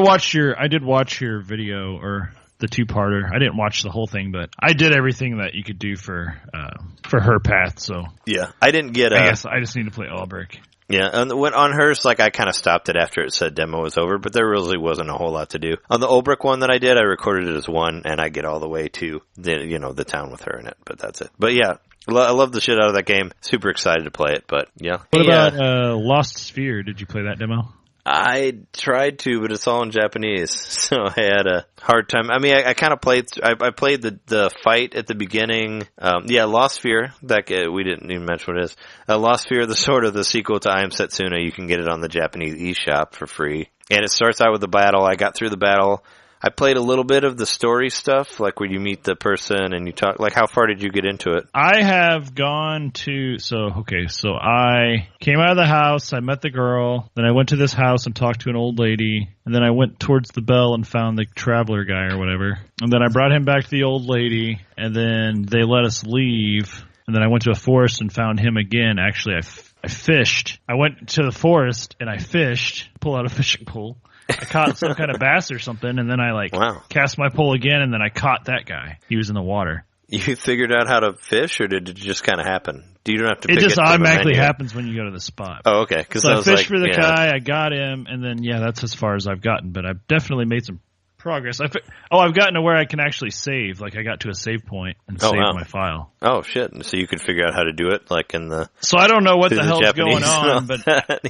S2: did watch your video, or the 2-parter. I didn't watch the whole thing, but I did everything that you could do for her path. So
S1: yeah, I didn't get.
S2: I guess I just need to play Ulbrich.
S1: Yeah, and on hers, like, I kind of stopped it after it said demo was over, but there really wasn't a whole lot to do. On the Ulbrich one that I did, I recorded it as 1, and I get all the way to the town with her in it, but that's it. But yeah, I love the shit out of that game. Super excited to play it, but yeah.
S2: What about Lost Sphere? Did you play that demo?
S1: I tried to, but it's all in Japanese, so I had a hard time. I mean, I kind of played. I played the fight at the beginning. Lost Sphere. That we didn't even mention what it is. Lost Sphere, the sort of the sequel to I Am Setsuna. You can get it on the Japanese eShop for free, and it starts out with the battle. I got through the battle. I played a little bit of the story stuff, like where you meet the person and you talk. Like, how far did you get into it?
S2: I have gone to, so I came out of the house, I met the girl, then I went to this house and talked to an old lady, and then I went towards the bell and found the traveler guy or whatever, and then I brought him back to the old lady, and then they let us leave, and then I went to a forest and found him again. Actually, I fished. I went to the forest and I fished, pulled out a fishing pole. I caught some kind of bass or something, and then I cast my pole again, and then I caught that guy. He was in the water.
S1: You figured out how to fish, or did it just kind of happen? You don't have to pick it.
S2: It just automatically happens when you go to the spot.
S1: Oh, okay.
S2: So I fished for the guy, I got him, and then, that's as far as I've gotten, but I've definitely made some progress. I've gotten to where I can actually save. Like, I got to a save point and saved my file.
S1: Oh, shit. So you could figure out how to do it, like in the...
S2: So I don't know what the hell's going on, but,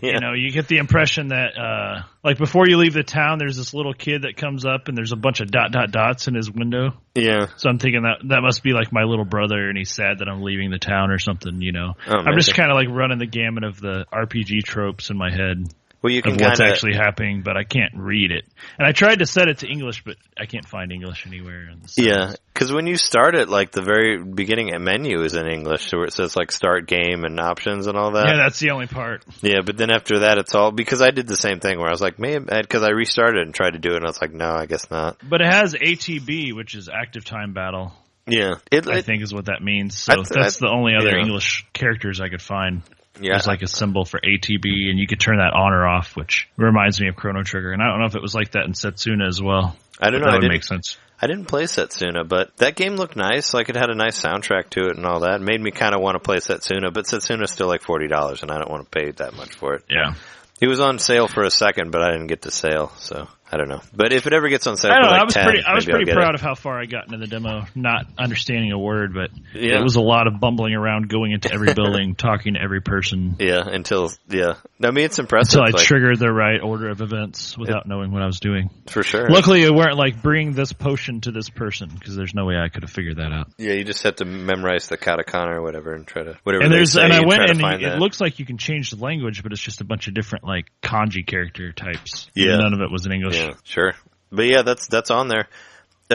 S2: you get the impression that, like, before you leave the town, there's this little kid that comes up, and there's a bunch of dots in his window.
S1: Yeah.
S2: So I'm thinking that must be, like, my little brother, and he's sad that I'm leaving the town or something,
S1: Oh,
S2: I'm just kind of, like, running the gamut of the RPG tropes in my head.
S1: Well, you can
S2: of what's actually happening, but I can't read it. And I tried to set it to English, but I can't find English anywhere.
S1: Yeah, because when you start it, like, the very beginning menu is in English, so where it says, like, start game and options and all that.
S2: Yeah, that's the only part.
S1: Yeah, but then after that, it's all... Because I did the same thing where I was like, maybe... Because I restarted and tried to do it, and I was like, no, I guess not.
S2: But it has ATB, which is Active Time Battle.
S1: Yeah.
S2: I think is what that means. So that's the only other English characters I could find. Yeah. There's like a symbol for ATB, and you could turn that on or off, which reminds me of Chrono Trigger. And I don't know if it was like that in Setsuna as well.
S1: I don't know.
S2: That would make sense.
S1: I didn't play Setsuna, but that game looked nice. Like, it had a nice soundtrack to it and all that. It made me kind of want to play Setsuna, but Setsuna's still like $40, and I don't want to pay that much for it.
S2: Yeah.
S1: It was on sale for a second, but I didn't get the sale, so... I don't know. But if it ever gets on sale,
S2: I was pretty proud of how far I got into the demo, not understanding a word, but it was a lot of bumbling around, going into every building, talking to every person.
S1: Yeah, I mean, it's impressive.
S2: Until I triggered the right order of events without knowing what I was doing.
S1: For sure.
S2: Luckily, it weren't like, bring this potion to this person, because there's no way I could have figured that out.
S1: Yeah, you just have to memorize the katakana or whatever and try to, whatever
S2: and
S1: they say,
S2: and I went and
S1: it
S2: looks like you can change the language, but it's just a bunch of different, like, kanji character types.
S1: Yeah.
S2: None of it was in English.
S1: Yeah, sure. But yeah, that's on there.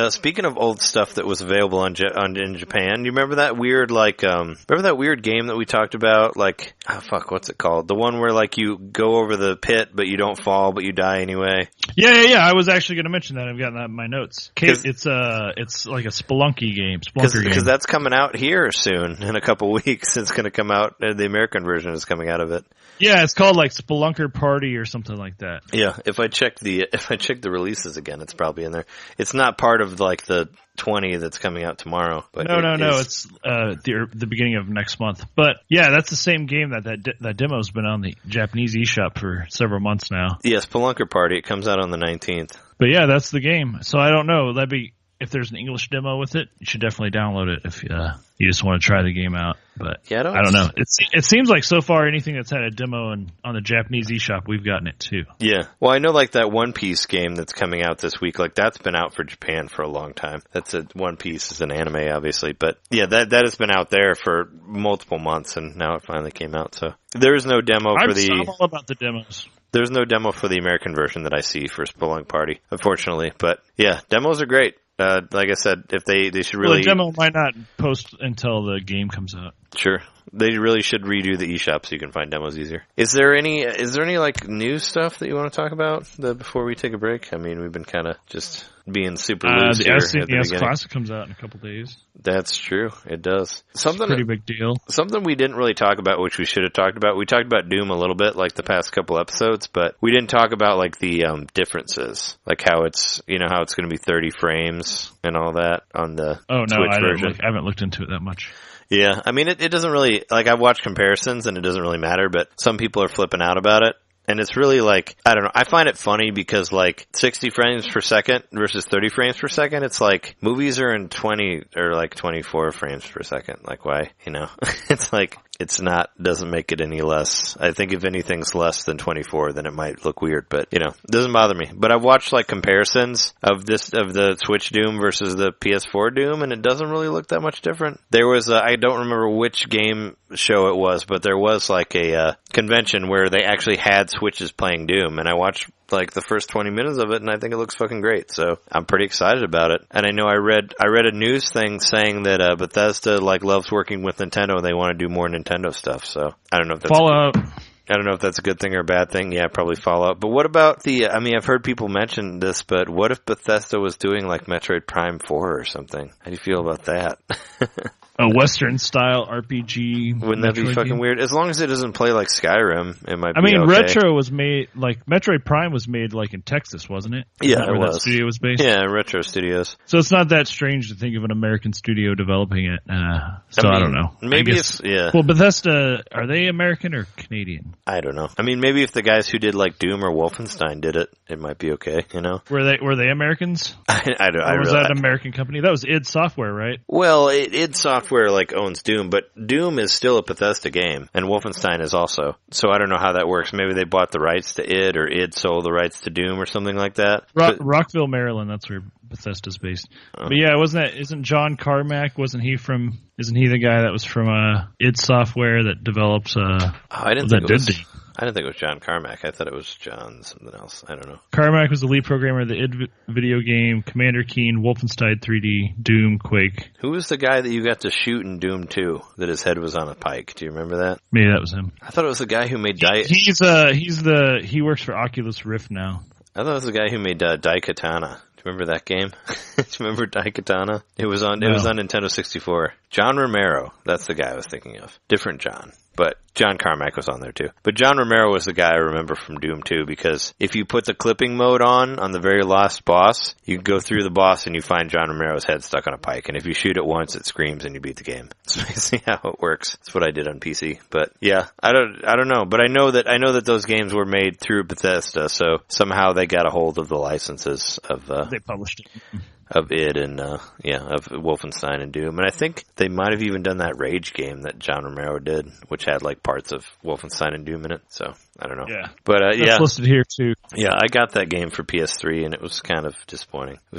S1: Speaking of old stuff that was available in Japan, you remember that weird, like, remember that weird game that we talked about? Like, what's it called? The one where, like, you go over the pit, but you don't fall, but you die anyway.
S2: Yeah. I was actually going to mention that. I've got that in my notes. It's like a Spelunky game.
S1: Because that's coming out here soon, in a couple weeks. It's going to come out, the American version is coming out of it.
S2: Yeah, it's called, like, Spelunker Party or something like that.
S1: Yeah, if I check the releases again, it's probably in there. It's not part of, like, the 20 that's coming out tomorrow. But
S2: no. It's the beginning of next month. But yeah, that's the same game that demo's been on the Japanese eShop for several months now.
S1: Yes, Spelunker Party. It comes out on the 19th.
S2: But yeah, that's the game. So I don't know. if there's an English demo with it, you should definitely download it if you just want to try the game out. But I don't know. It seems like so far anything that's had a demo on the Japanese eShop, we've gotten it too.
S1: Yeah. Well, I know like that One Piece game that's coming out this week, like that's been out for Japan for a long time. That's One Piece is an anime, obviously, but yeah, that has been out there for multiple months, and now it finally came out. So there is no demo for the.
S2: I'm all about the demos.
S1: There's no demo for the American version that I see for Spelunk Party, unfortunately. But yeah, demos are great. Like I said, if they should really...
S2: Well, the demo might not post until the game comes out.
S1: Sure. They really should redo the eShop so you can find demos easier. Is there any like new stuff that you want to talk about before we take a break? I mean, we've been kind of just being super loose here.
S2: The Snes Classic comes out in a couple days.
S1: That's true. It does.
S2: It's a pretty big deal.
S1: Something we didn't really talk about, which we should have talked about. We talked about Doom a little bit, like the past couple episodes, but we didn't talk about like the differences, like how it's how it's going to be 30 frames and all that on the Switch version.
S2: I haven't looked into it that much.
S1: Yeah, I mean, it doesn't really, like, I've watched comparisons and it doesn't really matter, but some people are flipping out about it. And it's really like, I don't know, I find it funny because like 60 frames per second versus 30 frames per second, it's like movies are in 20 or like 24 frames per second. Like why, it's like, doesn't make it any less. I think if anything's less than 24, then it might look weird, but it doesn't bother me. But I've watched like comparisons of the Switch Doom versus the PS4 Doom, and it doesn't really look that much different. There was I don't remember which game show it was, but there was like a convention where they actually had Switches playing Doom, and I watched like the first 20 minutes of it, and I think it looks fucking great. So I'm pretty excited about it. And I know I read a news thing saying that Bethesda like loves working with Nintendo, and they want to do more Nintendo stuff. So I don't know if that's
S2: Fallout.
S1: I don't know if that's a good thing or a bad thing. Yeah, probably Fallout. But what about I've heard people mention this, but what if Bethesda was doing like Metroid Prime 4 or something? How do you feel about that?
S2: A Western-style RPG.
S1: Wouldn't that be fucking weird? As long as it doesn't play like Skyrim, it might be okay.
S2: Retro was made, like, Metroid Prime was made, like, in Texas, wasn't it?
S1: Yeah, it was.
S2: That studio was based?
S1: Yeah, Retro Studios.
S2: So it's not that strange to think of an American studio developing it. I don't know.
S1: Maybe it's, yeah.
S2: Well, Bethesda, are they American or Canadian?
S1: I don't know. I mean, maybe if the guys who did, like, Doom or Wolfenstein did it, it might be okay,
S2: Were they Americans?
S1: Or
S2: was that an American company? That was id Software, right?
S1: Well, id Software, like, owns Doom, but Doom is still a Bethesda game, and Wolfenstein is also. So I don't know how that works. Maybe they bought the rights to id, or id sold the rights to Doom, or something like that.
S2: Rockville, Maryland, that's where Bethesda's based. But yeah, isn't John Carmack, isn't he the guy that was from id Software that develops
S1: I didn't think it was John Carmack. I thought it was John something else. I don't know.
S2: Carmack was the lead programmer of the id video game, Commander Keen, Wolfenstein 3D, Doom, Quake.
S1: Who was the guy that you got to shoot in Doom 2 that his head was on a pike? Do you remember that?
S2: Maybe that was him.
S1: I thought it was the guy who made
S2: he works for Oculus Rift now.
S1: I thought it was the guy who made Daikatana. Do you remember that game? Do you remember Daikatana? It was on Nintendo 64. John Romero. That's the guy I was thinking of. Different John. But John Carmack was on there too. But John Romero was the guy I remember from Doom 2, because if you put the clipping mode on the very last boss, you go through the boss and you find John Romero's head stuck on a pike, and if you shoot it once, it screams and you beat the game. That's basically how it works. That's what I did on PC. But yeah, I don't know. But I know that those games were made through Bethesda, so somehow they got a hold of the licenses of
S2: they published it.
S1: Of id and of Wolfenstein and Doom. And I think they might have even done that Rage game that John Romero did, which had like parts of Wolfenstein and Doom in it. So I don't know.
S2: Yeah.
S1: But
S2: that's listed here too.
S1: Yeah, I got that game for PS3 and it was kind of disappointing. It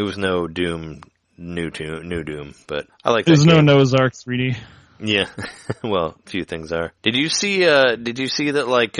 S1: was no Doom new Doom, but I like that.
S2: There's no Noah's Ark 3D.
S1: Yeah. Well, a few things are. Did you see that like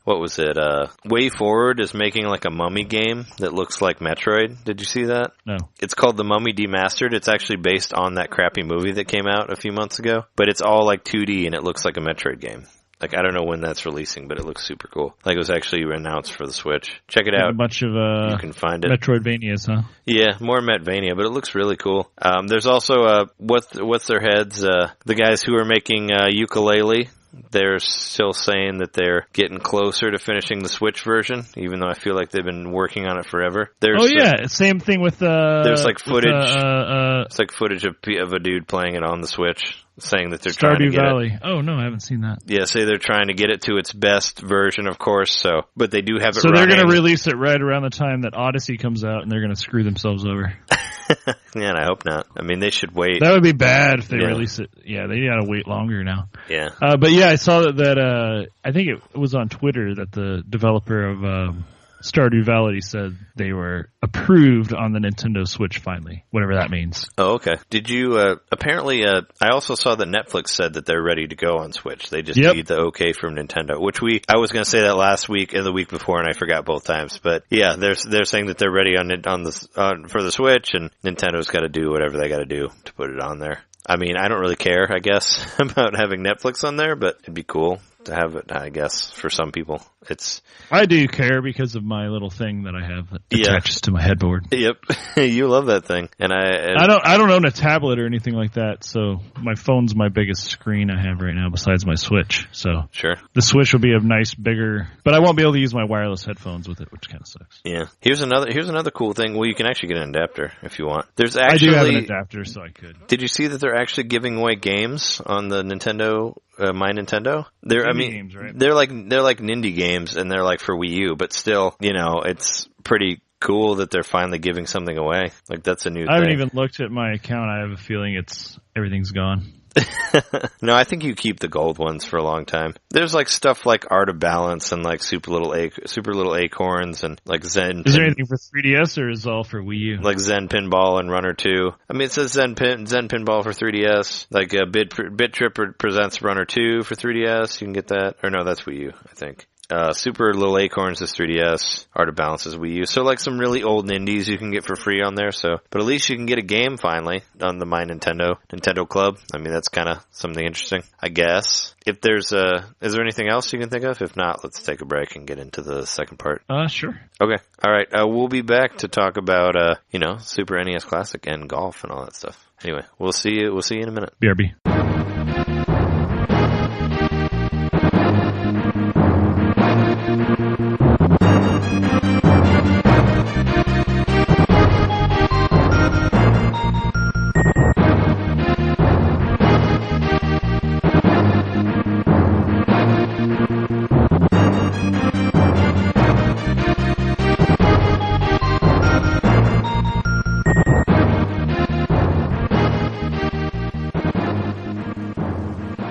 S1: what was it? Way Forward is making like a Mummy game that looks like Metroid. Did you see that?
S2: No.
S1: It's called The Mummy Demastered. It's actually based on that crappy movie that came out a few months ago, but it's all like 2D and it looks like a Metroid game. Like, I don't know when that's releasing, but it looks super cool. Like, it was actually announced for the Switch. Check it out.
S2: A bunch of
S1: you can find it.
S2: Metroidvanias, huh?
S1: Yeah, more Metroidvania, but it looks really cool. There's also what's their heads? The guys who are making Yooka-Laylee. They're still saying that they're getting closer to finishing the Switch version, even though I feel like they've been working on it forever.
S2: Same thing with
S1: there's like footage. It's like footage of a dude playing it on the Switch, saying that they're trying to get
S2: Valley.
S1: it.
S2: Oh no, I haven't seen that.
S1: Yeah, say they're trying to get it to its best version, of course. So, but they do have it.
S2: So they're going to release it right around the time that Odyssey comes out, and they're going to screw themselves over.
S1: Yeah, and I hope not. I mean, they should wait.
S2: That would be bad if they release it. Yeah, they gotta wait longer now.
S1: Yeah.
S2: But yeah, I saw that I think it was on Twitter that the developer of Stardew Valley said they were approved on the Nintendo Switch finally, whatever that means.
S1: Oh, okay. Did you, apparently, I also saw that Netflix said that they're ready to go on Switch. They just need the okay from Nintendo, which I was going to say that last week and the week before, and I forgot both times. But yeah, they're saying that they're ready for the Switch, and Nintendo's got to do whatever they got to do to put it on there. I mean, I don't really care, I guess, about having Netflix on there, but it'd be cool to have it, I guess, for some people.
S2: I do care because of my little thing that I have that attaches to my headboard.
S1: Yep. You love that thing. And
S2: I don't own a tablet or anything like that, so my phone's my biggest screen I have right now besides my Switch. So
S1: sure.
S2: The Switch will be a nice bigger, but I won't be able to use my wireless headphones with it, which kind of sucks.
S1: Yeah. Here's another cool thing. Well, you can actually get an adapter if you want.
S2: I do have an adapter, so I could.
S1: Did you see that they're actually giving away games on the Nintendo My Nintendo?
S2: Games, right?
S1: They're like indie games, and they're like for Wii U, but still, it's pretty cool that they're finally giving something away. Like, that's a new thing.
S2: I haven't even looked at my account. I have a feeling everything's gone.
S1: No, I think you keep the gold ones for a long time. There's like stuff like Art of Balance and like Super Little Acorns and like Zen.
S2: Is there anything for 3DS or is it all for Wii U?
S1: Like Zen Pinball and Runner 2. I mean, it says Zen Pinball for 3DS. Like Bit Trip presents Runner 2 for 3DS. You can get that. Or no, that's Wii U, I think. Super Little Acorns is 3DS. Art of Balance is Wii U. So like some really old indies you can get for free on there. So, but at least you can get a game finally on the My Nintendo Club. I mean, that's kind of something interesting, I guess. If there's is there anything else you can think of? If not, let's take a break and get into the second part.
S2: Sure.
S1: Okay. All right. We'll be back to talk about Super NES Classic and golf and all that stuff. Anyway, we'll see you in a minute.
S2: BRB.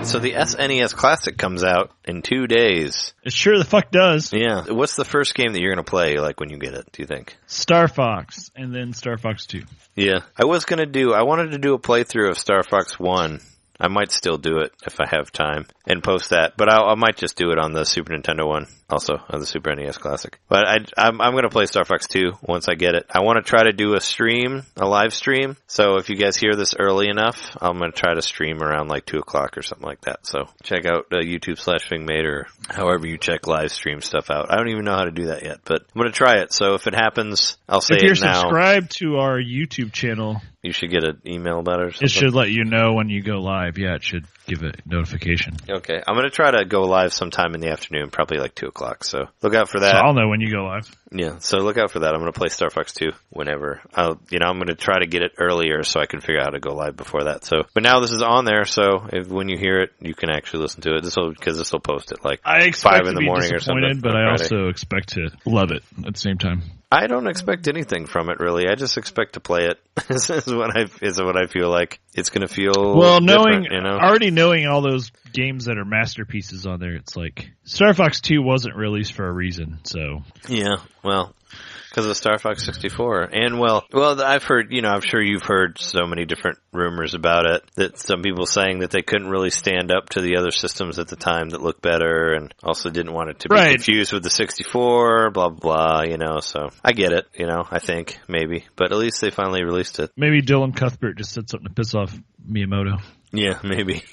S1: So the SNES Classic comes out in 2 days.
S2: It sure the fuck does.
S1: Yeah. What's the first game that you're going to play, like, when you get it, do you think?
S2: Star Fox, and then Star Fox 2.
S1: Yeah. I wanted to do a playthrough of Star Fox 1. I might still do it if I have time and post that, but I might just do it on the Super Nintendo one, also on the Super NES Classic. But I'm going to play Star Fox 2 once I get it. I want to try to do a live stream. So if you guys hear this early enough, I'm going to try to stream around like 2 o'clock or something like that. So check out YouTube/FingMate or however you check live stream stuff out. I don't even know how to do that yet, but I'm going to try it. So if it happens, I'll say it now.
S2: If you're subscribed to our YouTube channel,
S1: you should get an email about it or something.
S2: It should let you know when you go live. Yeah, it should give a notification.
S1: Okay. I'm going to try to go live sometime in the afternoon, probably like 2 o'clock. So look out for that.
S2: So I'll know when you go live.
S1: Yeah. So look out for that. I'm going to play Star Fox 2 whenever. I'm going to try to get it earlier so I can figure out how to go live before that. So, but now this is on there. So when you hear it, you can actually listen to it. This will post it like 5 in the morning or something.
S2: But I also expect to love it at the same time.
S1: I don't expect anything from it, really. I just expect to play it. is what I feel like. It's going to feel
S2: already knowing all those games that are masterpieces on there, it's like Star Fox 2 wasn't released for a reason, so.
S1: Yeah, well, because of Star Fox 64. And well, I've heard, I'm sure you've heard so many different rumors about it, that some people saying that they couldn't really stand up to the other systems at the time that looked better, and also didn't want it to be confused with the 64, blah, blah, blah, so I get it, I think, maybe, but at least they finally released it.
S2: Maybe Dylan Cuthbert just said something to piss off Miyamoto.
S1: Yeah, maybe.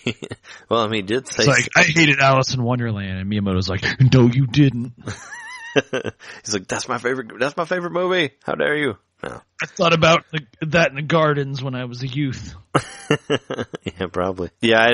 S1: Well, he did say...
S2: It's like, I hated Alice in Wonderland, and Miyamoto's like, no, you didn't.
S1: He's like, that's my favorite movie. How dare you? No.
S2: I thought about that in the gardens when I was a youth.
S1: Yeah, probably. Yeah,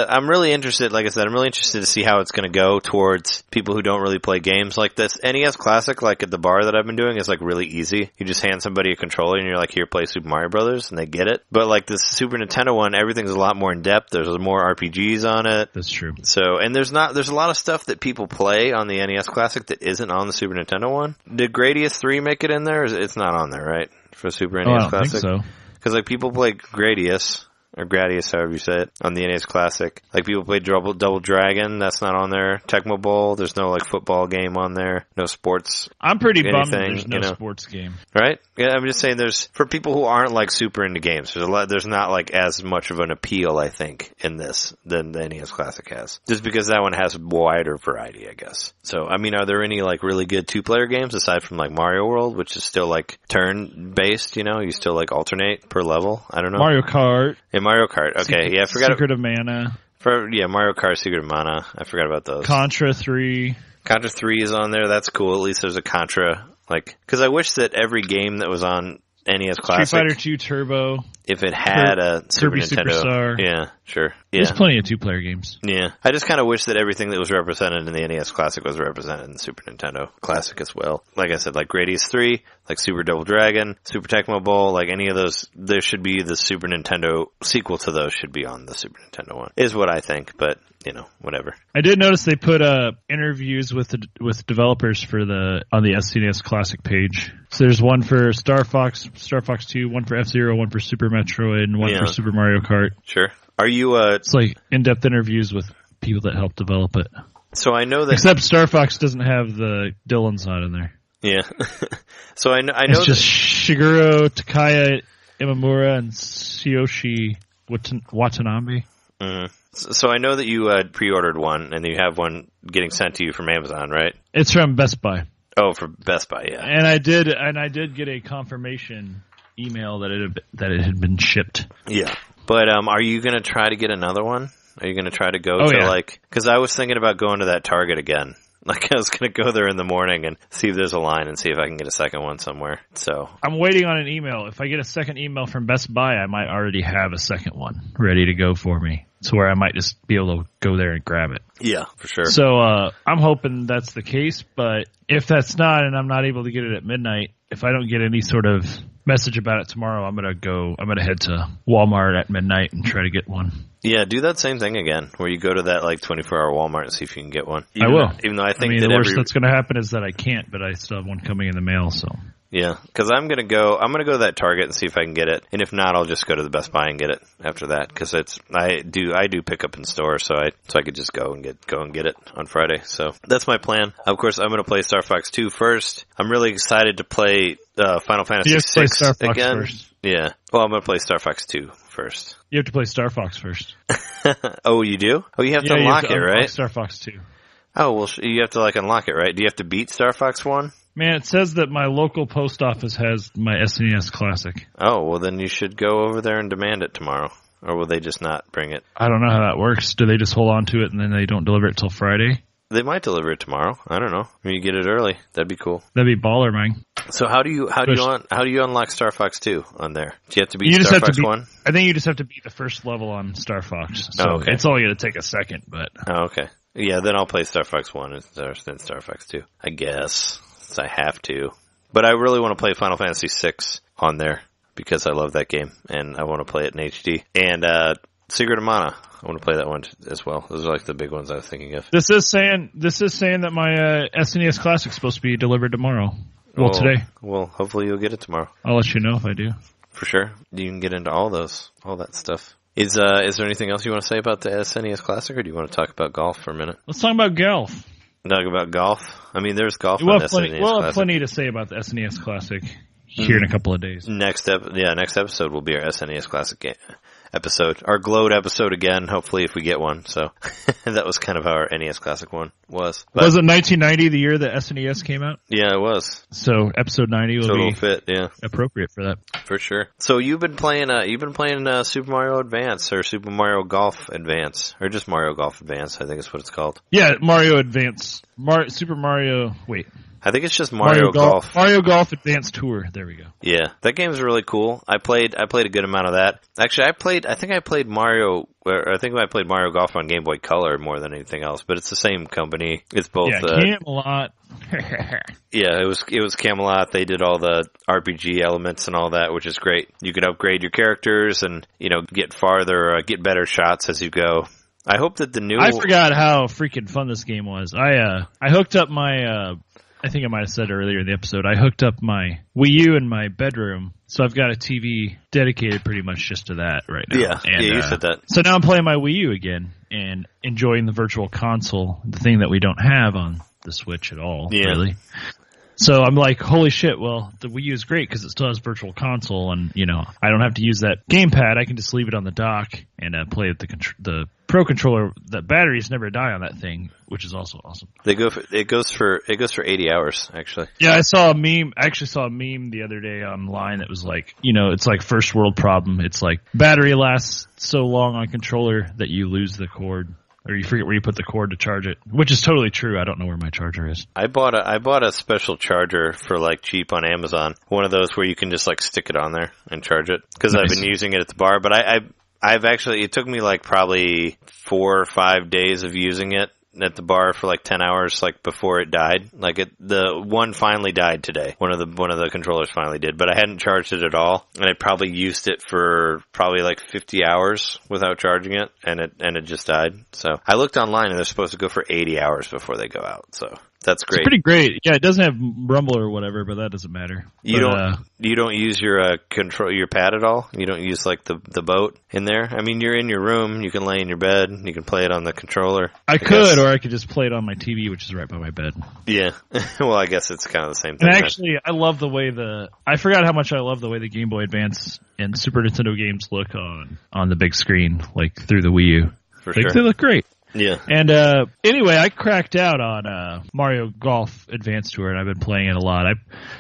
S1: I'm really interested, like I said, to see how it's going to go towards people who don't really play games like this. NES Classic, like at the bar that I've been doing, is like really easy. You just hand somebody a controller and you're like, here, play Super Mario Brothers, and they get it. But like this Super Nintendo one, everything's a lot more in depth. There's more RPGs on it.
S2: That's true.
S1: So, and there's a lot of stuff that people play on the NES Classic that isn't on the Super Nintendo one. Did Gradius 3 make it in there? It's not on there, right? For Super NES Classic?
S2: I don't think so.
S1: Because, like, people play Gradius, or Gradius, however you say it, on the NES Classic. Like, people play Double Dragon, that's not on there. Tecmo Bowl, there's no, like, football game on there. No sports.
S2: I'm pretty bummed there's no sports game.
S1: Right? Yeah, I'm just saying for people who aren't, like, super into games, there's not, like, as much of an appeal, I think, in this than the NES Classic has. Just because that one has wider variety, I guess. So, I mean, are there any, like, really good two-player games aside from, like, Mario World, which is still, like, turn-based, you know? You still, like, alternate per level? I don't know.
S2: Mario Kart.
S1: Yeah, Mario Kart. Okay, I forgot.
S2: Secret of Mana.
S1: Mario Kart, Secret of Mana. I forgot about those.
S2: Contra 3.
S1: Contra 3 is on there. That's cool. At least there's a Contra. Like, because I wish that every game that was on NES Classic,
S2: Street Fighter 2 Turbo,
S1: if it had a Super Nintendo,
S2: Superstar.
S1: Yeah, sure. Yeah.
S2: There's plenty of two-player games.
S1: Yeah, I just kind of wish that everything that was represented in the NES Classic was represented in the Super Nintendo Classic as well. Like I said, like Gradius 3, like Super Double Dragon, Super Tecmo Bowl, like any of those, there should be the Super Nintendo sequel to those should be on the Super Nintendo one, is what I think, but, you know, whatever.
S2: I did notice they put interviews with developers on the SNES Classic page. So there's one for Star Fox 2, one for F-Zero, one for Super Metroid, and one for Super Mario Kart.
S1: Sure. Are you,
S2: It's like in-depth interviews with people that helped develop it.
S1: So I know that...
S2: Except Star Fox doesn't have the Dylan's not in there.
S1: Yeah. So I know
S2: it's just Shigeru Takaya Imamura and Tsuyoshi Watanabe.
S1: Mm-hmm. So I know that you pre-ordered one, and you have one getting sent to you from Amazon, right?
S2: It's from Best Buy.
S1: Oh, for Best Buy, yeah.
S2: And I did get a confirmation email that it had been shipped.
S1: Yeah. But are you going to try to get another one? Are you going to try to go like... Because I was thinking about going to that Target again. Like, I was going to go there in the morning and see if there's a line and see if I can get a second one somewhere. So
S2: I'm waiting on an email. If I get a second email from Best Buy, I might already have a second one ready to go for me. So where I might just be able to go there and grab it.
S1: Yeah, for sure.
S2: So I'm hoping that's the case, but if that's not and I'm not able to get it at midnight, if I don't get any sort of message about it tomorrow, I'm going to head to Walmart at midnight and try to get one.
S1: Yeah, do that same thing again, where you go to that like 24-hour Walmart and see if you can get one.
S2: I will.
S1: Even though I think
S2: the worst that's going to happen is that I can't, but I still have one coming in the mail, so.
S1: Yeah, because I'm gonna go to that Target and see if I can get it, and if not, I'll just go to the Best Buy and get it after that. Because I do pick up in store, so I could just go and get it on Friday. So that's my plan. Of course, I'm gonna play Star Fox 2 first. I'm really excited to play Final Fantasy 6 again. First. Yeah, well, I'm gonna play Star Fox 2 first.
S2: You have to play Star Fox first.
S1: Oh, you do? Oh, you have to unlock it, right?
S2: Star Fox 2.
S1: Oh, well, you have to like unlock it, right? Do you have to beat Star Fox 1?
S2: Man, it says that my local post office has my SNES Classic.
S1: Oh, well then you should go over there and demand it tomorrow. Or will they just not bring it?
S2: I don't know how that works. Do they just hold on to it and then they don't deliver it till Friday?
S1: They might deliver it tomorrow. I don't know. Maybe you get it early. That'd be cool.
S2: That'd be baller, man.
S1: So how do you unlock Star Fox 2 on there? Do you have to beat Star Fox 1?
S2: I think you just have to beat the first level on Star Fox. So
S1: okay.
S2: It's only going to take a second, but...
S1: Oh, okay. Yeah, then I'll play Star Fox 1 instead Star Fox 2. I guess. I have to. But I really want to play Final Fantasy 6 on there because I love that game and I want to play it in HD. And Secret of Mana, I want to play that one as well. Those are like the big ones I was thinking of.
S2: This is saying that my SNES Classic is supposed to be delivered tomorrow. Well, today.
S1: Well, hopefully you'll get it tomorrow.
S2: I'll let you know if I do.
S1: For sure. You can get into all that stuff. Is there anything else you want to say about the SNES Classic, or do you want to talk about golf for a minute?
S2: Let's talk about golf.
S1: Talk about golf? I mean, there's golf on the SNES Classic.
S2: We'll have plenty to say about the SNES Classic here in a couple of days.
S1: Next episode will be our SNES Classic episode. Our Glowed episode again, hopefully if we get one. So that was kind of how our NES Classic one was. But,
S2: was it 1990, the year that SNES came out?
S1: Yeah, it was.
S2: So episode 90 will be appropriate for that.
S1: For sure. So you've been playing Super Mario Advance or Super Mario Golf Advance or just Mario Golf Advance, I think is what it's called.
S2: Yeah, Mario Advance. Super Mario, wait.
S1: I think it's just Mario Golf.
S2: Mario Golf Advanced Tour. There we go.
S1: Yeah, that game's really cool. I played a good amount of that. Actually, I think I played Mario Golf on Game Boy Color more than anything else. But it's the same company. It's both.
S2: Yeah, Camelot.
S1: Yeah, it was Camelot. They did all the RPG elements and all that, which is great. You could upgrade your characters and get farther, get better shots as you go. I hope that the new.
S2: I forgot how freaking fun this game was. I hooked up my I think I might have said earlier in the episode, I hooked up my Wii U in my bedroom, so I've got a TV dedicated pretty much just to that right now.
S1: Yeah,
S2: and,
S1: you said that.
S2: So now I'm playing my Wii U again and enjoying the Virtual Console, the thing that we don't have on the Switch at all, really. So I'm like, holy shit, well, the Wii U is great because it still has Virtual Console, and, you know, I don't have to use that gamepad. I can just leave it on the dock and play with the Pro Controller. The batteries never die on that thing, which is also awesome.
S1: It goes for 80 hours, actually.
S2: Yeah, I saw a meme. I actually saw a meme the other day online that was like, you know, it's like first world problem. It's like battery lasts so long on controller that you lose the cord. Or you forget where you put the cord to charge it, which is totally true. I don't know where my charger is.
S1: I bought a special charger for like cheap on Amazon. One of those where you can just like stick it on there and charge it. Because I've been using it at the bar, but I've actually, it took me like probably 4 or 5 days of using it at the bar for like 10 hours, like before it died. Like the one finally died today. One of the controllers finally did, but I hadn't charged it at all, and I probably used it for probably like 50 hours without charging it, and it just died. So I looked online, and they're supposed to go for 80 hours before they go out. So that's great.
S2: It's pretty great. Yeah, it doesn't have rumble or whatever, but that doesn't matter.
S1: You don't use your your pad at all? You don't use like the boat in there? I mean, you're in your room, you can lay in your bed, you can play it on the controller.
S2: I could, or I could just play it on my TV, which is right by my bed.
S1: Yeah. Well, I guess it's kind of the same thing.
S2: And actually, I love the way I forgot how much I love the way the Game Boy Advance and Super Nintendo games look on the big screen, like through the Wii U.
S1: For sure.
S2: They look great.
S1: Yeah.
S2: And anyway, I cracked out on Mario Golf Advance Tour, and I've been playing it a lot.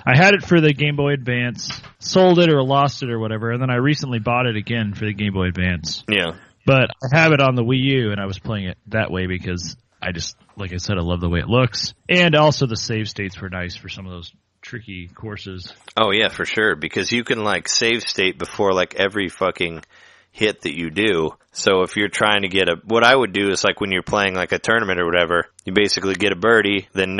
S2: I had it for the Game Boy Advance, sold it or lost it or whatever, and then I recently bought it again for the Game Boy Advance.
S1: Yeah.
S2: But I have it on the Wii U, and I was playing it that way because I just, like I said, I love the way it looks. And also the save states were nice for some of those tricky courses.
S1: Oh, yeah, for sure, because you can, like, save state before, like, every fucking hit that you do. So if you're trying to get what I would do is like when you're playing like a tournament or whatever, you basically get a birdie, then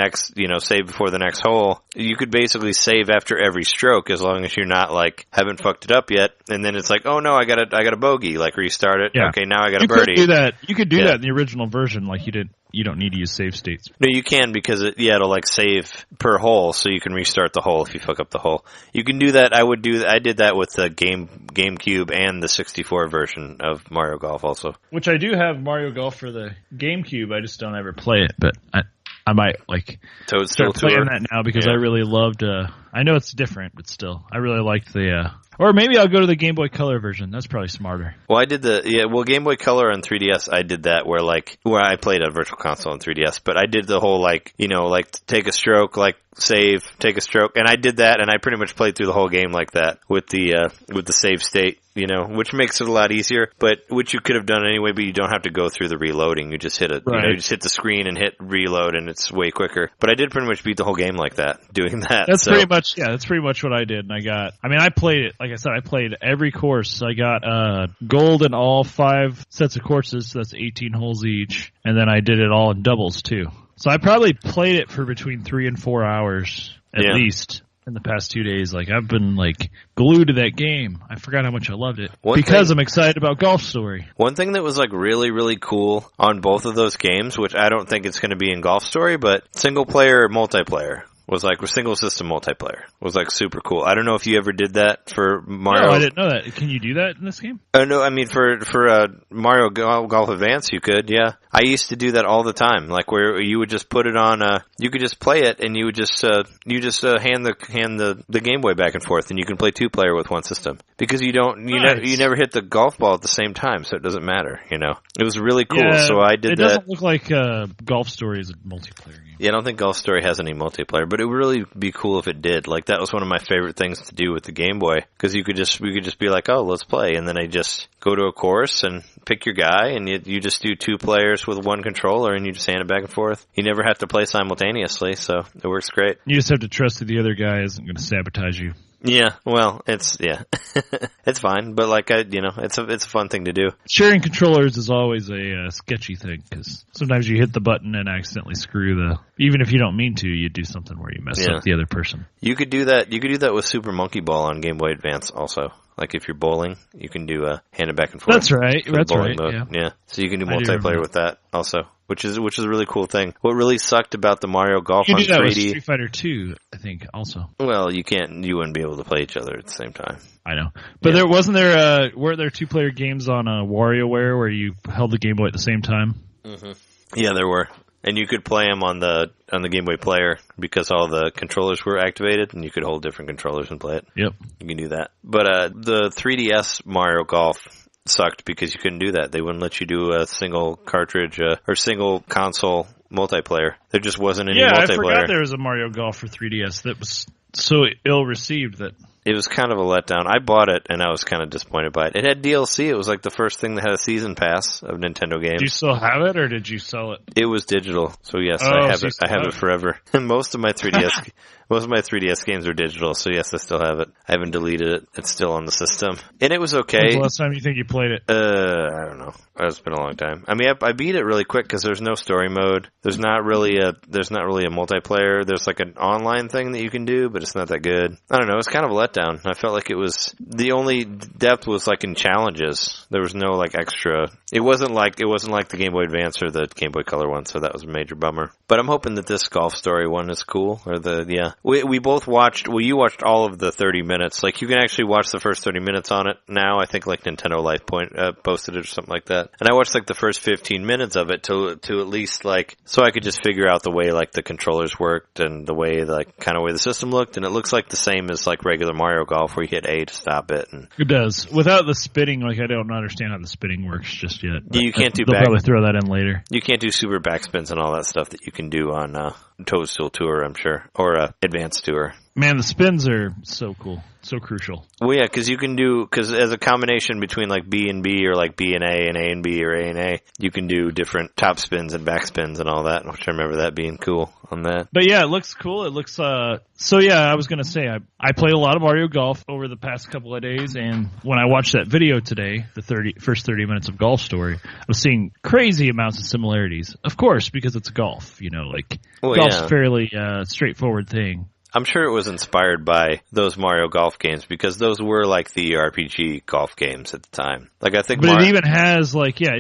S1: save before the next hole. You could basically save after every stroke as long as you're not like, haven't fucked it up yet. And then it's like, oh no, I got a bogey, like restart it. Yeah. Okay, now I got a birdie.
S2: You could do that in the original version, like you don't need to use save states.
S1: No, you can because it'll like save per hole, so you can restart the hole if you fuck up the hole. You can do that. I did that with the GameCube and the 64 version of Mario Golf also.
S2: Which I do have Mario Golf for the GameCube. I just don't ever play it, but I might like
S1: Toadstool
S2: start playing that now because I really loved. I know it's different, but still, I really liked the. Or maybe I'll go to the Game Boy Color version. That's probably smarter.
S1: Well, I did Game Boy Color on 3DS, I did that where I played a Virtual Console on 3DS, but I did the whole take a stroke, like save, take a stroke, and I did that, and I pretty much played through the whole game like that with the save state, which makes it a lot easier, but which you could have done anyway, but you don't have to go through the reloading. You just hit it, you just hit the screen and hit reload, and it's way quicker. But I did pretty much beat the whole game like that, doing that.
S2: That's pretty much what I did, and I played it, like I said, I played every course. I got gold in all 5 sets of courses, so that's 18 holes each, and then I did it all in doubles too. So I probably played it for between 3 and 4 hours at least in the past 2 days. Like I've been like glued to that game. I forgot how much I loved it because I'm excited about Golf Story.
S1: One thing that was like really, really cool on both of those games, which I don't think it's going to be in Golf Story, but single player, multiplayer. Was like single system multiplayer. Was like super cool. I don't know if you ever did that for Mario.
S2: No, I didn't know that. Can you do that in this game?
S1: No, I mean for Mario Golf Advance you could, yeah. I used to do that all the time, like where you would just put it on you could just play it and you would just hand the Game Boy back and forth and you can play 2-player with one system. Because you never hit the golf ball at the same time, so it doesn't matter, It was really cool.
S2: Yeah,
S1: so I did that. It
S2: doesn't look like Golf Story is a multiplayer game.
S1: Yeah, I don't think Golf Story has any multiplayer, but it would really be cool if it did. Like, that was one of my favorite things to do with the Game Boy, because we could just be like, oh, let's play, and then I just go to a course and pick your guy, and you just do 2 players with one controller, and you just hand it back and forth. You never have to play simultaneously, so it works great.
S2: You just have to trust that the other guy isn't going to sabotage you.
S1: Yeah, well, it's fine, but it's a fun thing to do.
S2: Sharing controllers is always a sketchy thing, because sometimes you hit the button and accidentally screw even if you don't mean to, you do something where you mess up the other person.
S1: You could do that with Super Monkey Ball on Game Boy Advance also. Like if you're bowling, you can do hand it back and forth.
S2: That's right. That's right.
S1: Yeah. So you can do multiplayer with that also. which is a really cool thing. What really sucked about the Mario Golf
S2: you
S1: on
S2: do that
S1: 3D...
S2: with Street Fighter 2, I think, also.
S1: Well, you wouldn't be able to play each other at the same time.
S2: I know. But weren't there 2-player games on WarioWare where you held the Game Boy at the same time?
S1: Mm-hmm. Yeah, there were. And you could play them on the Game Boy Player because all the controllers were activated, and you could hold different controllers and play it.
S2: Yep.
S1: You can do that. But the 3DS Mario Golf sucked because you couldn't do that. They wouldn't let you do a single cartridge or single console multiplayer. There just wasn't any multiplayer.
S2: Yeah, I forgot there was a Mario Golf for 3DS that was so ill-received that...
S1: It was kind of a letdown. I bought it, and I was kind of disappointed by it. It had DLC. It was like the first thing that had a season pass of Nintendo games.
S2: Do you still have it, or did you sell it?
S1: It was digital, so yes, I have it. I have it forever. Most of my 3DS games are digital, so yes, I still have it. I haven't deleted it. It's still on the system, and it was okay.
S2: When's the last time you think you played it?
S1: I don't know. It's been a long time. I mean, I beat it really quick because there's no story mode. There's not really a multiplayer. There's like an online thing that you can do, but it's not that good. I don't know. It's kind of a letdown. I felt like it was the only depth was like in challenges. There was no like extra. It wasn't like the Game Boy Advance or the Game Boy Color one, so that was a major bummer. But I'm hoping that this Golf Story one is cool. We both watched. Well, you watched all of the 30 minutes. Like you can actually watch the first 30 minutes on it now. I think like Nintendo Life posted it or something like that. And I watched like the first 15 minutes of it to at least like so I could just figure out the way like the controllers worked and the way like kind of way the system looked. And it looks like the same as like regular Mario Golf where you hit A to stop it. And
S2: it does. Without the spinning, like I don't understand how the spinning works just yet.
S1: You can't do.
S2: They'll probably throw that in later.
S1: You can't do super backspins and all that stuff that you can do on Toadstool Tour, I'm sure, or Advanced Tour.
S2: Man, the spins are so cool, so crucial.
S1: Well, yeah, because as a combination between like B and B or like B and A and B or A and A, you can do different top spins and back spins and all that, which I remember that being cool on that.
S2: But yeah, it looks cool. It looks, so yeah, I was going to say, I played a lot of Mario Golf over the past couple of days, and when I watched that video today, the first 30 minutes of Golf Story, I was seeing crazy amounts of similarities. Of course, because it's golf, golf's a fairly straightforward thing.
S1: I'm sure it was inspired by those Mario Golf games because those were like the RPG golf games at the time. Like I think,
S2: but it even has I don't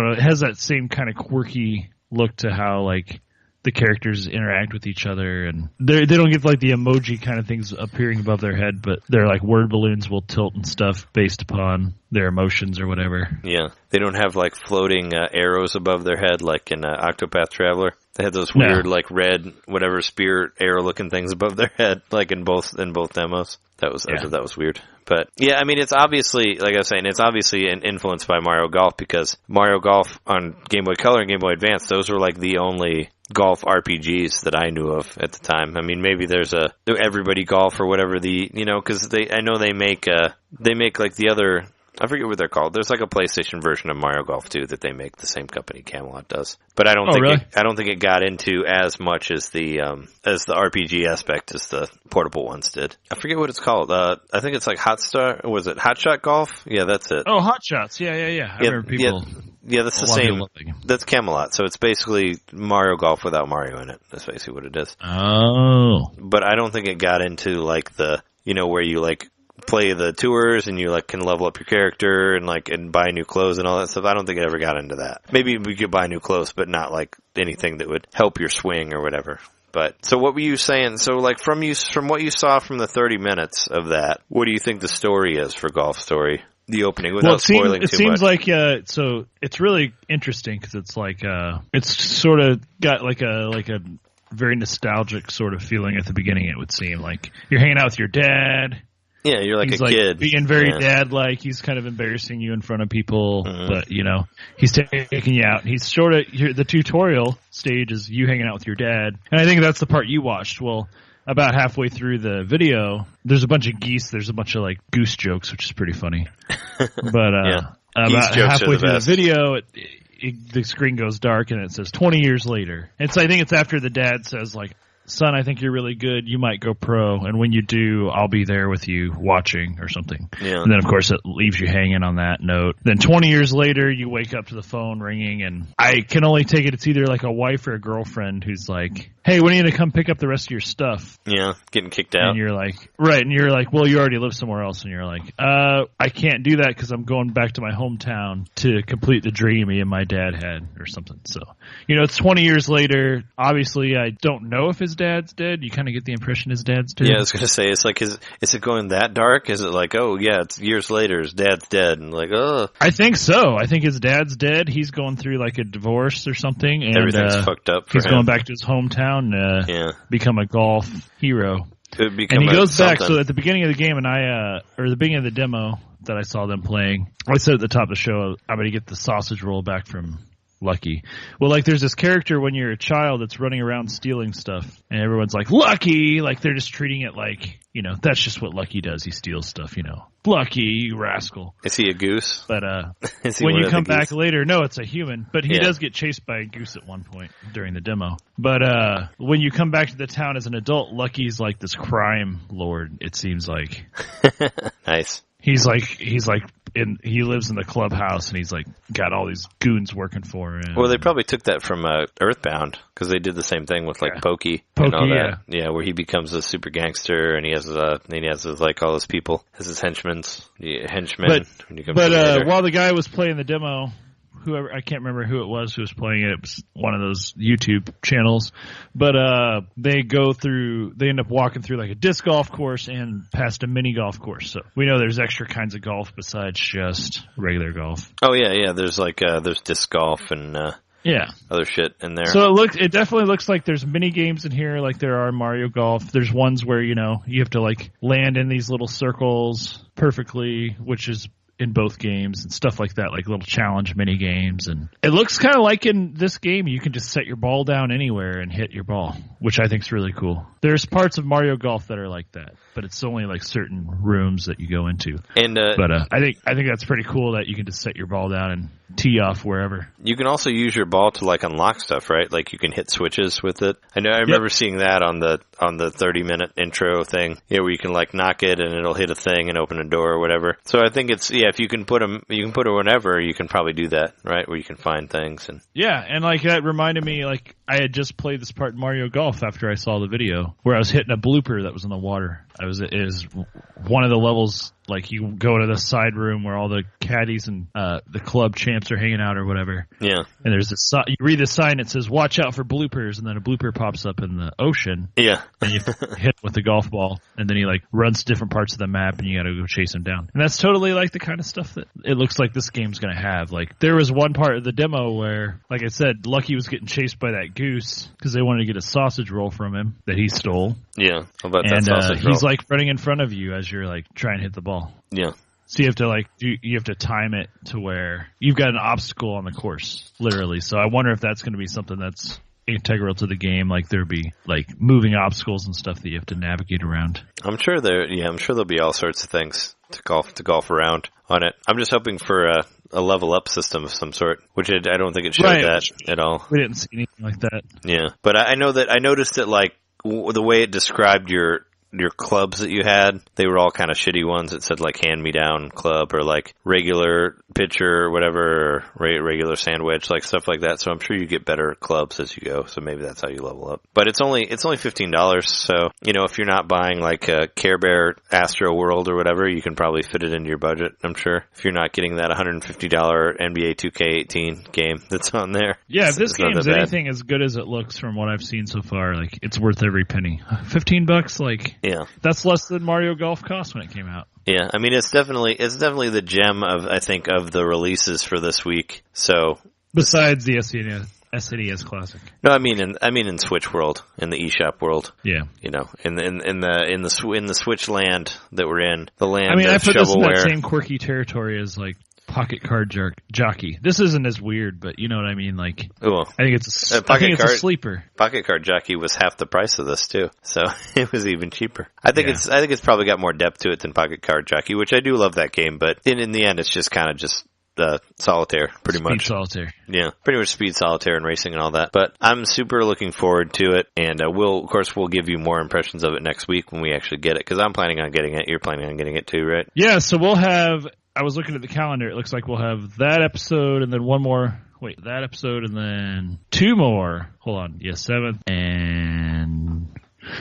S2: know, it has that same kind of quirky look to how like the characters interact with each other, and they don't get like the emoji kind of things appearing above their head, but they're like word balloons will tilt and stuff based upon their emotions or whatever.
S1: Yeah, they don't have like floating arrows above their head like in Octopath Traveler. They had those weird like red whatever spear arrow looking things above their head like in both demos. That was weird. But yeah, I mean it's obviously like I was saying, it's obviously influenced by Mario Golf because Mario Golf on Game Boy Color and Game Boy Advance, those were like the only golf RPGs that I knew of at the time. I mean, maybe there's a Everybody Golf or whatever because I know they make like the other. I forget what they're called. There's like a PlayStation version of Mario Golf 2 that they make the same company Camelot does. But I don't think it got into as much as the RPG aspect as the portable ones did. I forget what it's called. I think it's like was it Hot Shot Golf? Yeah, that's it.
S2: Oh, Hot Shots. Yeah. I remember people.
S1: Yeah, that's the same. That's Camelot. So it's basically Mario Golf without Mario in it. That's basically what it is.
S2: Oh.
S1: But I don't think it got into like the, where you like play the tours and you like can level up your character and buy new clothes and all that stuff. I don't think it ever got into that. Maybe we could buy new clothes, but not like anything that would help your swing or whatever. But so what were you saying? So like from what you saw from the 30 minutes of that, what do you think the story is for Golf Story? The opening without spoiling too much.
S2: It seems like so it's really interesting because it's like it's sort of got like a very nostalgic sort of feeling at the beginning. It would seem like you're hanging out with your dad.
S1: Yeah, you're like
S2: he's
S1: a kid.
S2: Being very dad-like. He's kind of embarrassing you in front of people, but, he's taking you out. He's sort of, the tutorial stage is you hanging out with your dad. And I think that's the part you watched. Well, about halfway through the video, there's a bunch of geese. There's a bunch of, like, goose jokes, which is pretty funny. But about halfway through the video, the screen goes dark and it says 20 years later. And so I think it's after the dad says, like, son, I think you're really good. You might go pro. And when you do, I'll be there with you watching or something.
S1: Yeah.
S2: And then, of course, it leaves you hanging on that note. Then 20 years later, you wake up to the phone ringing, and I can only take it. It's either like a wife or a girlfriend who's like, hey, when are you going to come pick up the rest of your stuff?
S1: Yeah, getting kicked out.
S2: And you're like, right. And you're like, well, you already live somewhere else. And you're like, I can't do that because I'm going back to my hometown to complete the dream me and my dad had or something. So, it's 20 years later. Obviously, I don't know if his dad's dead. You kind of get the impression his dad's dead.
S1: Yeah, I was going to say, it's like, is it going that dark? Is it like, oh, yeah, it's years later, his dad's dead. And like, oh.
S2: I think so. I think his dad's dead. He's going through like a divorce or something. And
S1: everything's fucked up for
S2: he's
S1: him.
S2: going back to his hometown become a golf hero. And he goes back. So at the beginning of the game, or the beginning of the demo that I saw them playing, I said at the top of the show, I'm going to get the sausage roll back from Lucky. Well, like there's this character when you're a child that's running around stealing stuff, and everyone's like, Lucky! Like they're just treating it like, that's just what Lucky does. He steals stuff, Lucky, you rascal.
S1: Is he a goose?
S2: But when you come back later, no, it's a human. But he does get chased by a goose at one point during the demo. But when you come back to the town as an adult, Lucky's like this crime lord, it seems like.
S1: Nice.
S2: He lives in the clubhouse, and he's like got all these goons working for him.
S1: Well, they probably took that from Earthbound, because they did the same thing with like Pokey and all that. Yeah, where he becomes a super gangster, and he has like all his people as his henchmen.
S2: But while the guy was playing the demo, whoever, I can't remember who it was who was playing it. It was one of those YouTube channels. But they end up walking through like a disc golf course and past a mini golf course. So we know there's extra kinds of golf besides just regular golf.
S1: Oh yeah. There's like there's disc golf and other shit in there.
S2: So it definitely looks like there's mini games in here, like there are Mario Golf. There's ones where you have to like land in these little circles perfectly, which is in both games and stuff like that, like little challenge mini games. And it looks kind of like in this game, you can just set your ball down anywhere and hit your ball, which I think is really cool. There's parts of Mario Golf that are like that, but it's only like certain rooms that you go into. And but I think that's pretty cool that you can just set your ball down and tee off wherever.
S1: You can also use your ball to like unlock stuff, right? Like you can hit switches with it. I remember seeing that on the 30-minute intro thing, where you can like knock it and it'll hit a thing and open a door or whatever. So I think it's if you can put them whenever, you can probably do that, right? Where you can find things and
S2: and like that reminded me, like I had just played this part in Mario Golf after I saw the video where I was hitting a blooper that was in the water. It was one of the levels. Like you go to the side room where all the caddies and the club champs are hanging out or whatever. Yeah. And there's this you read the sign that says "Watch out for bloopers," and then a blooper pops up in the ocean. Yeah. And you hit with the golf ball, and then he like runs to different parts of the map, and you got to go chase him down. And that's totally like the kind of stuff that it looks like this game's gonna have. Like there was one part of the demo where, like I said, Lucky was getting chased by that goose because they wanted to get a sausage roll from him that he stole. Yeah. How about that sausage roll? He's like running in front of you as you're like trying to hit the ball. Yeah. So you have to you have to time it to where you've got an obstacle on the course, literally. So I wonder if that's going to be something that's integral to the game. Like there'd be like moving obstacles and stuff that you have to navigate around. I'm sure there'll be all sorts of things to golf around on it. I'm just hoping for a level up system of some sort, which I don't think it showed that at all. We didn't see anything like that. Yeah, but I know that I noticed that like the way it described your clubs that you had, they were all kind of shitty ones. It said like hand-me-down club or like regular pitcher or whatever, or regular sandwich, like stuff like that. So I'm sure you get better clubs as you go. So maybe that's how you level up. But it's only $15. So, if you're not buying like a Care Bear Astro World or whatever, you can probably fit it into your budget, I'm sure. If you're not getting that $150 NBA 2K18 game that's on there. Yeah, if this game's anything as good as it looks from what I've seen so far, like it's worth every penny. $15, like... Yeah, that's less than Mario Golf cost when it came out. Yeah, I mean it's definitely the gem of the releases for this week. So besides the SNES Classic. No, I mean in Switch world, in the eShop world. Yeah, in the Switch land that we're in, the land. I mean, I put this in that same quirky territory as like Pocket Card Jockey. This isn't as weird, but you know what I mean. Like, I think it's a sleeper. Pocket Card Jockey was half the price of this too, so it was even cheaper. I think it's probably got more depth to it than Pocket Card Jockey, which I do love that game. But in the end, it's just kind of just
S1: solitaire, pretty much.
S2: Speed solitaire.
S1: Yeah, pretty much speed solitaire and racing and all that. But I'm super looking forward to it, and we'll give you more impressions of it next week when we actually get it, because I'm planning on getting it. You're planning on getting it too, right?
S2: Yeah, so we'll have, I was looking at the calendar, it looks like we'll have that episode and then one more, that episode and then two more. Hold on, 7th, and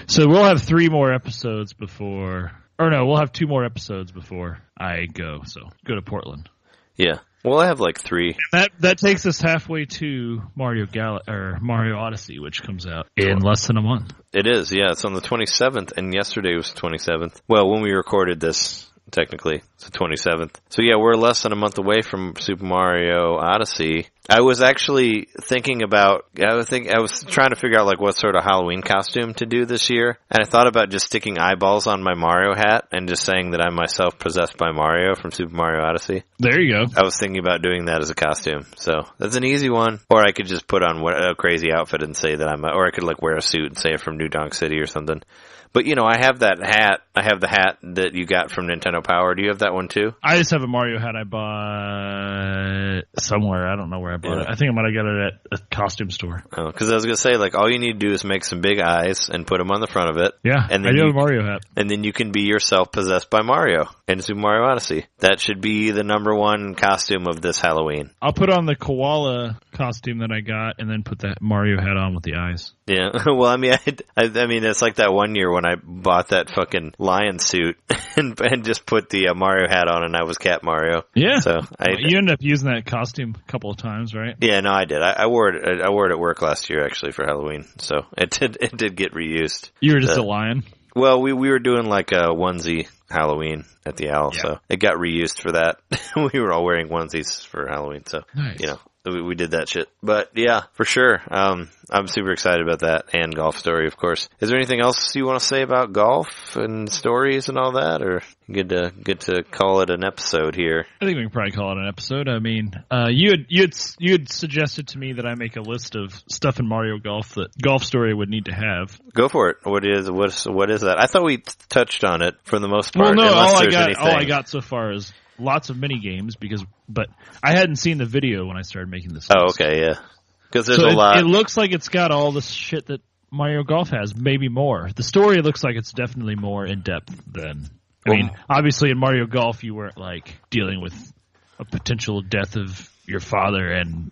S2: so we'll have 3 more episodes before, or no, we'll have 2 more episodes before I go to Portland.
S1: Yeah. Well, I have like 3.
S2: That takes us halfway to Mario Odyssey, which comes out in less than a month.
S1: It is, yeah. It's on the 27th, and yesterday was the 27th. Well, when we recorded this, technically, it's the 27th. So yeah, we're less than a month away from Super Mario Odyssey. I was actually thinking about, I was trying to figure out like what sort of Halloween costume to do this year, and I thought about just sticking eyeballs on my Mario hat and just saying that I'm myself possessed by Mario from Super Mario Odyssey.
S2: There you go.
S1: I was thinking about doing that as a costume, so that's an easy one. Or I could just put on a crazy outfit and say that or I could like wear a suit and say I'm from New Donk City or something. But, you know, I have that hat. I have the hat that you got from Nintendo Power. Do you have that one, too?
S2: I just have a Mario hat I bought somewhere. I don't know where I bought it. I think I might have got it at a costume store.
S1: Oh, because I was going to say, like, all you need to do is make some big eyes and put them on the front of it.
S2: Yeah,
S1: and then
S2: I do have a Mario hat.
S1: And then you can be yourself possessed by Mario in Super Mario Odyssey. That should be the number one costume of this Halloween.
S2: I'll put on the koala costume that I got and then put that Mario hat on with the eyes.
S1: Yeah, well, I mean, I mean, it's like that one year when I bought that fucking lion suit and just put the Mario hat on, and I was Cat Mario.
S2: Yeah,
S1: so
S2: you ended up using that costume a couple of times, right?
S1: Yeah, no, I did. I wore it. I wore it at work last year, actually, for Halloween. So it did get reused.
S2: You were just a lion.
S1: Well, we were doing like a onesie Halloween at the Owl, so it got reused for that. We were all wearing onesies for Halloween, so
S2: nice.
S1: You know. We did that shit. But yeah, for sure. I'm super excited about that, and Golf Story, of course. Is there anything else you want to say about golf and stories and all that, or good to call it an episode here?
S2: I think we can probably call it an episode. I mean, you had suggested to me that I make a list of stuff in Mario Golf that Golf Story would need to have.
S1: Go for it. What is that? I thought we touched on it for the most part.
S2: Well, no, all I got so far is lots of mini games but I hadn't seen the video when I started making this list.
S1: Oh, okay, yeah. Because there's a lot.
S2: It looks like it's got all the shit that Mario Golf has, maybe more. The story looks like it's definitely more in depth than. I mean, obviously in Mario Golf you weren't like dealing with a potential death of your father and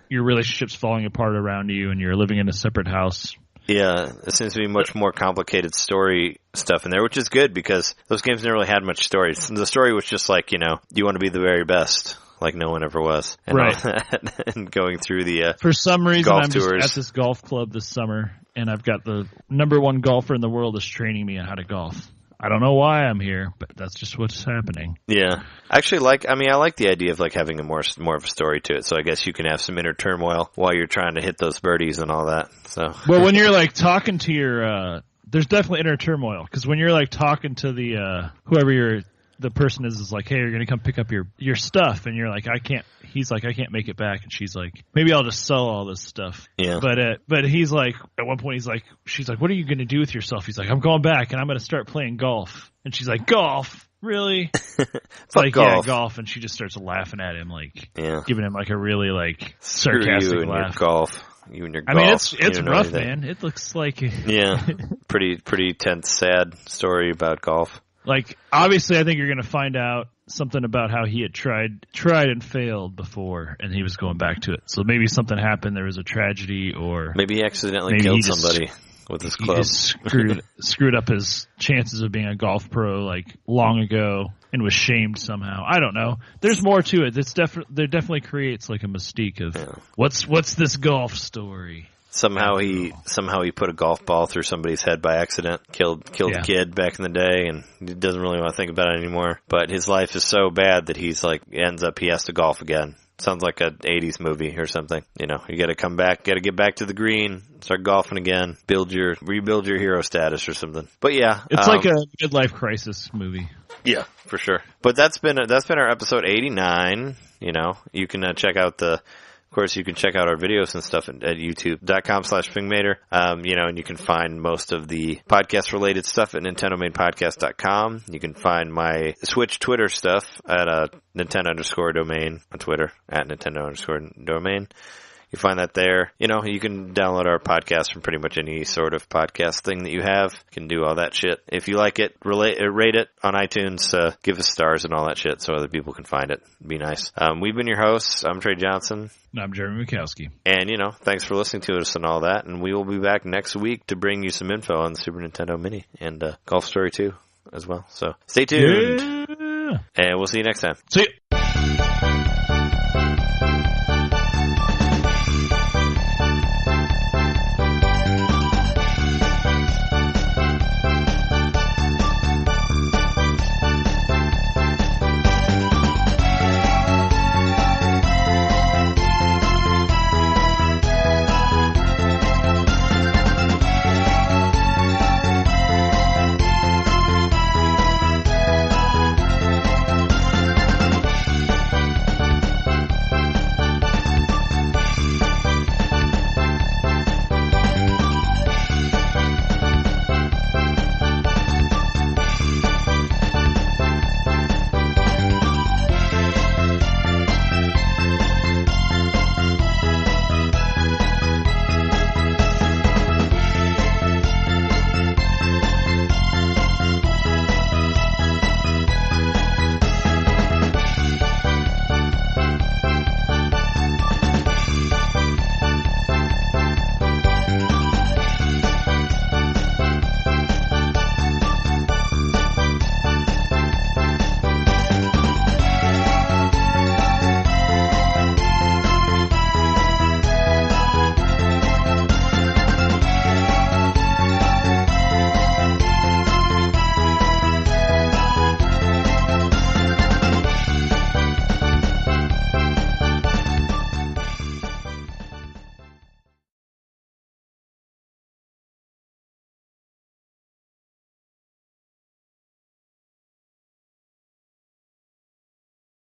S2: your relationships falling apart around you, and you're living in a separate house.
S1: Yeah, it seems to be much more complicated story stuff in there, which is good because those games never really had much story. The story was just like, you know, you want to be the very best, like no one ever was. And
S2: right.
S1: All that, and going through the
S2: for some reason, I'm
S1: tours.
S2: just at this golf club this summer, and I've got the number one golfer in the world is training me on how to golf. I don't know why I'm here, but that's just what's happening.
S1: Yeah. Actually, I like the idea of like having a more of a story to it. So I guess you can have some inner turmoil while you're trying to hit those birdies and all that. So. Well,
S2: when you're like talking to your, there's definitely inner turmoil because when you're like talking to the whoever the person is like, hey, you're gonna come pick up your stuff, and you're like, I can't. He's like, I can't make it back, and she's like, maybe I'll just sell all this stuff.
S1: Yeah.
S2: But he's like, at one point she's like, what are you gonna do with yourself? He's like, I'm going back and I'm gonna start playing golf. And she's like, golf? Really? It's like, golf. Yeah, golf. And she just starts laughing at him, like, giving him like a really like sarcastic
S1: you and
S2: laugh.
S1: Your golf. You and your golf.
S2: I mean, it's rough, man. It looks like
S1: pretty tense, sad story about golf.
S2: Like, obviously, I think you're going to find out something about how he had tried and failed before, and he was going back to it. So maybe something happened. There was a tragedy, or
S1: maybe he accidentally killed somebody with his club.
S2: He just screwed up his chances of being a golf pro like long ago, and was shamed somehow. I don't know. There's more to it. There definitely creates like a mystique of what's this golf story.
S1: Somehow he put a golf ball through somebody's head by accident, killed a kid back in the day, and he doesn't really want to think about it anymore. But his life is so bad that he has to golf again. Sounds like a 80s movie or something. You know, you got to come back, got to get back to the green, start golfing again, rebuild your hero status or something. But yeah,
S2: it's like a midlife crisis movie.
S1: Yeah, for sure. But that's been our episode 89. You know, you can check out the course, you can check out our videos and stuff at youtube.com/Fingmater. And you can find most of the podcast-related stuff at NinteNDomainPodcast.com. You can find my Switch Twitter stuff at Nintendo_domain on Twitter, at Nintendo_domain. You find that there. You can download our podcast from pretty much any sort of podcast thing that you have. You can do all that shit. If you like it, rate it on iTunes, give us stars and all that shit so other people can find it. It'd be nice. We've been your hosts. I'm Trey Johnson.
S2: And I'm Jeremy Mikowski.
S1: And, thanks for listening to us and all that. And we will be back next week to bring you some info on the Super Nintendo Mini and Golf Story 2 as well. So stay tuned.
S2: Yeah.
S1: And we'll see you next time.
S2: See you.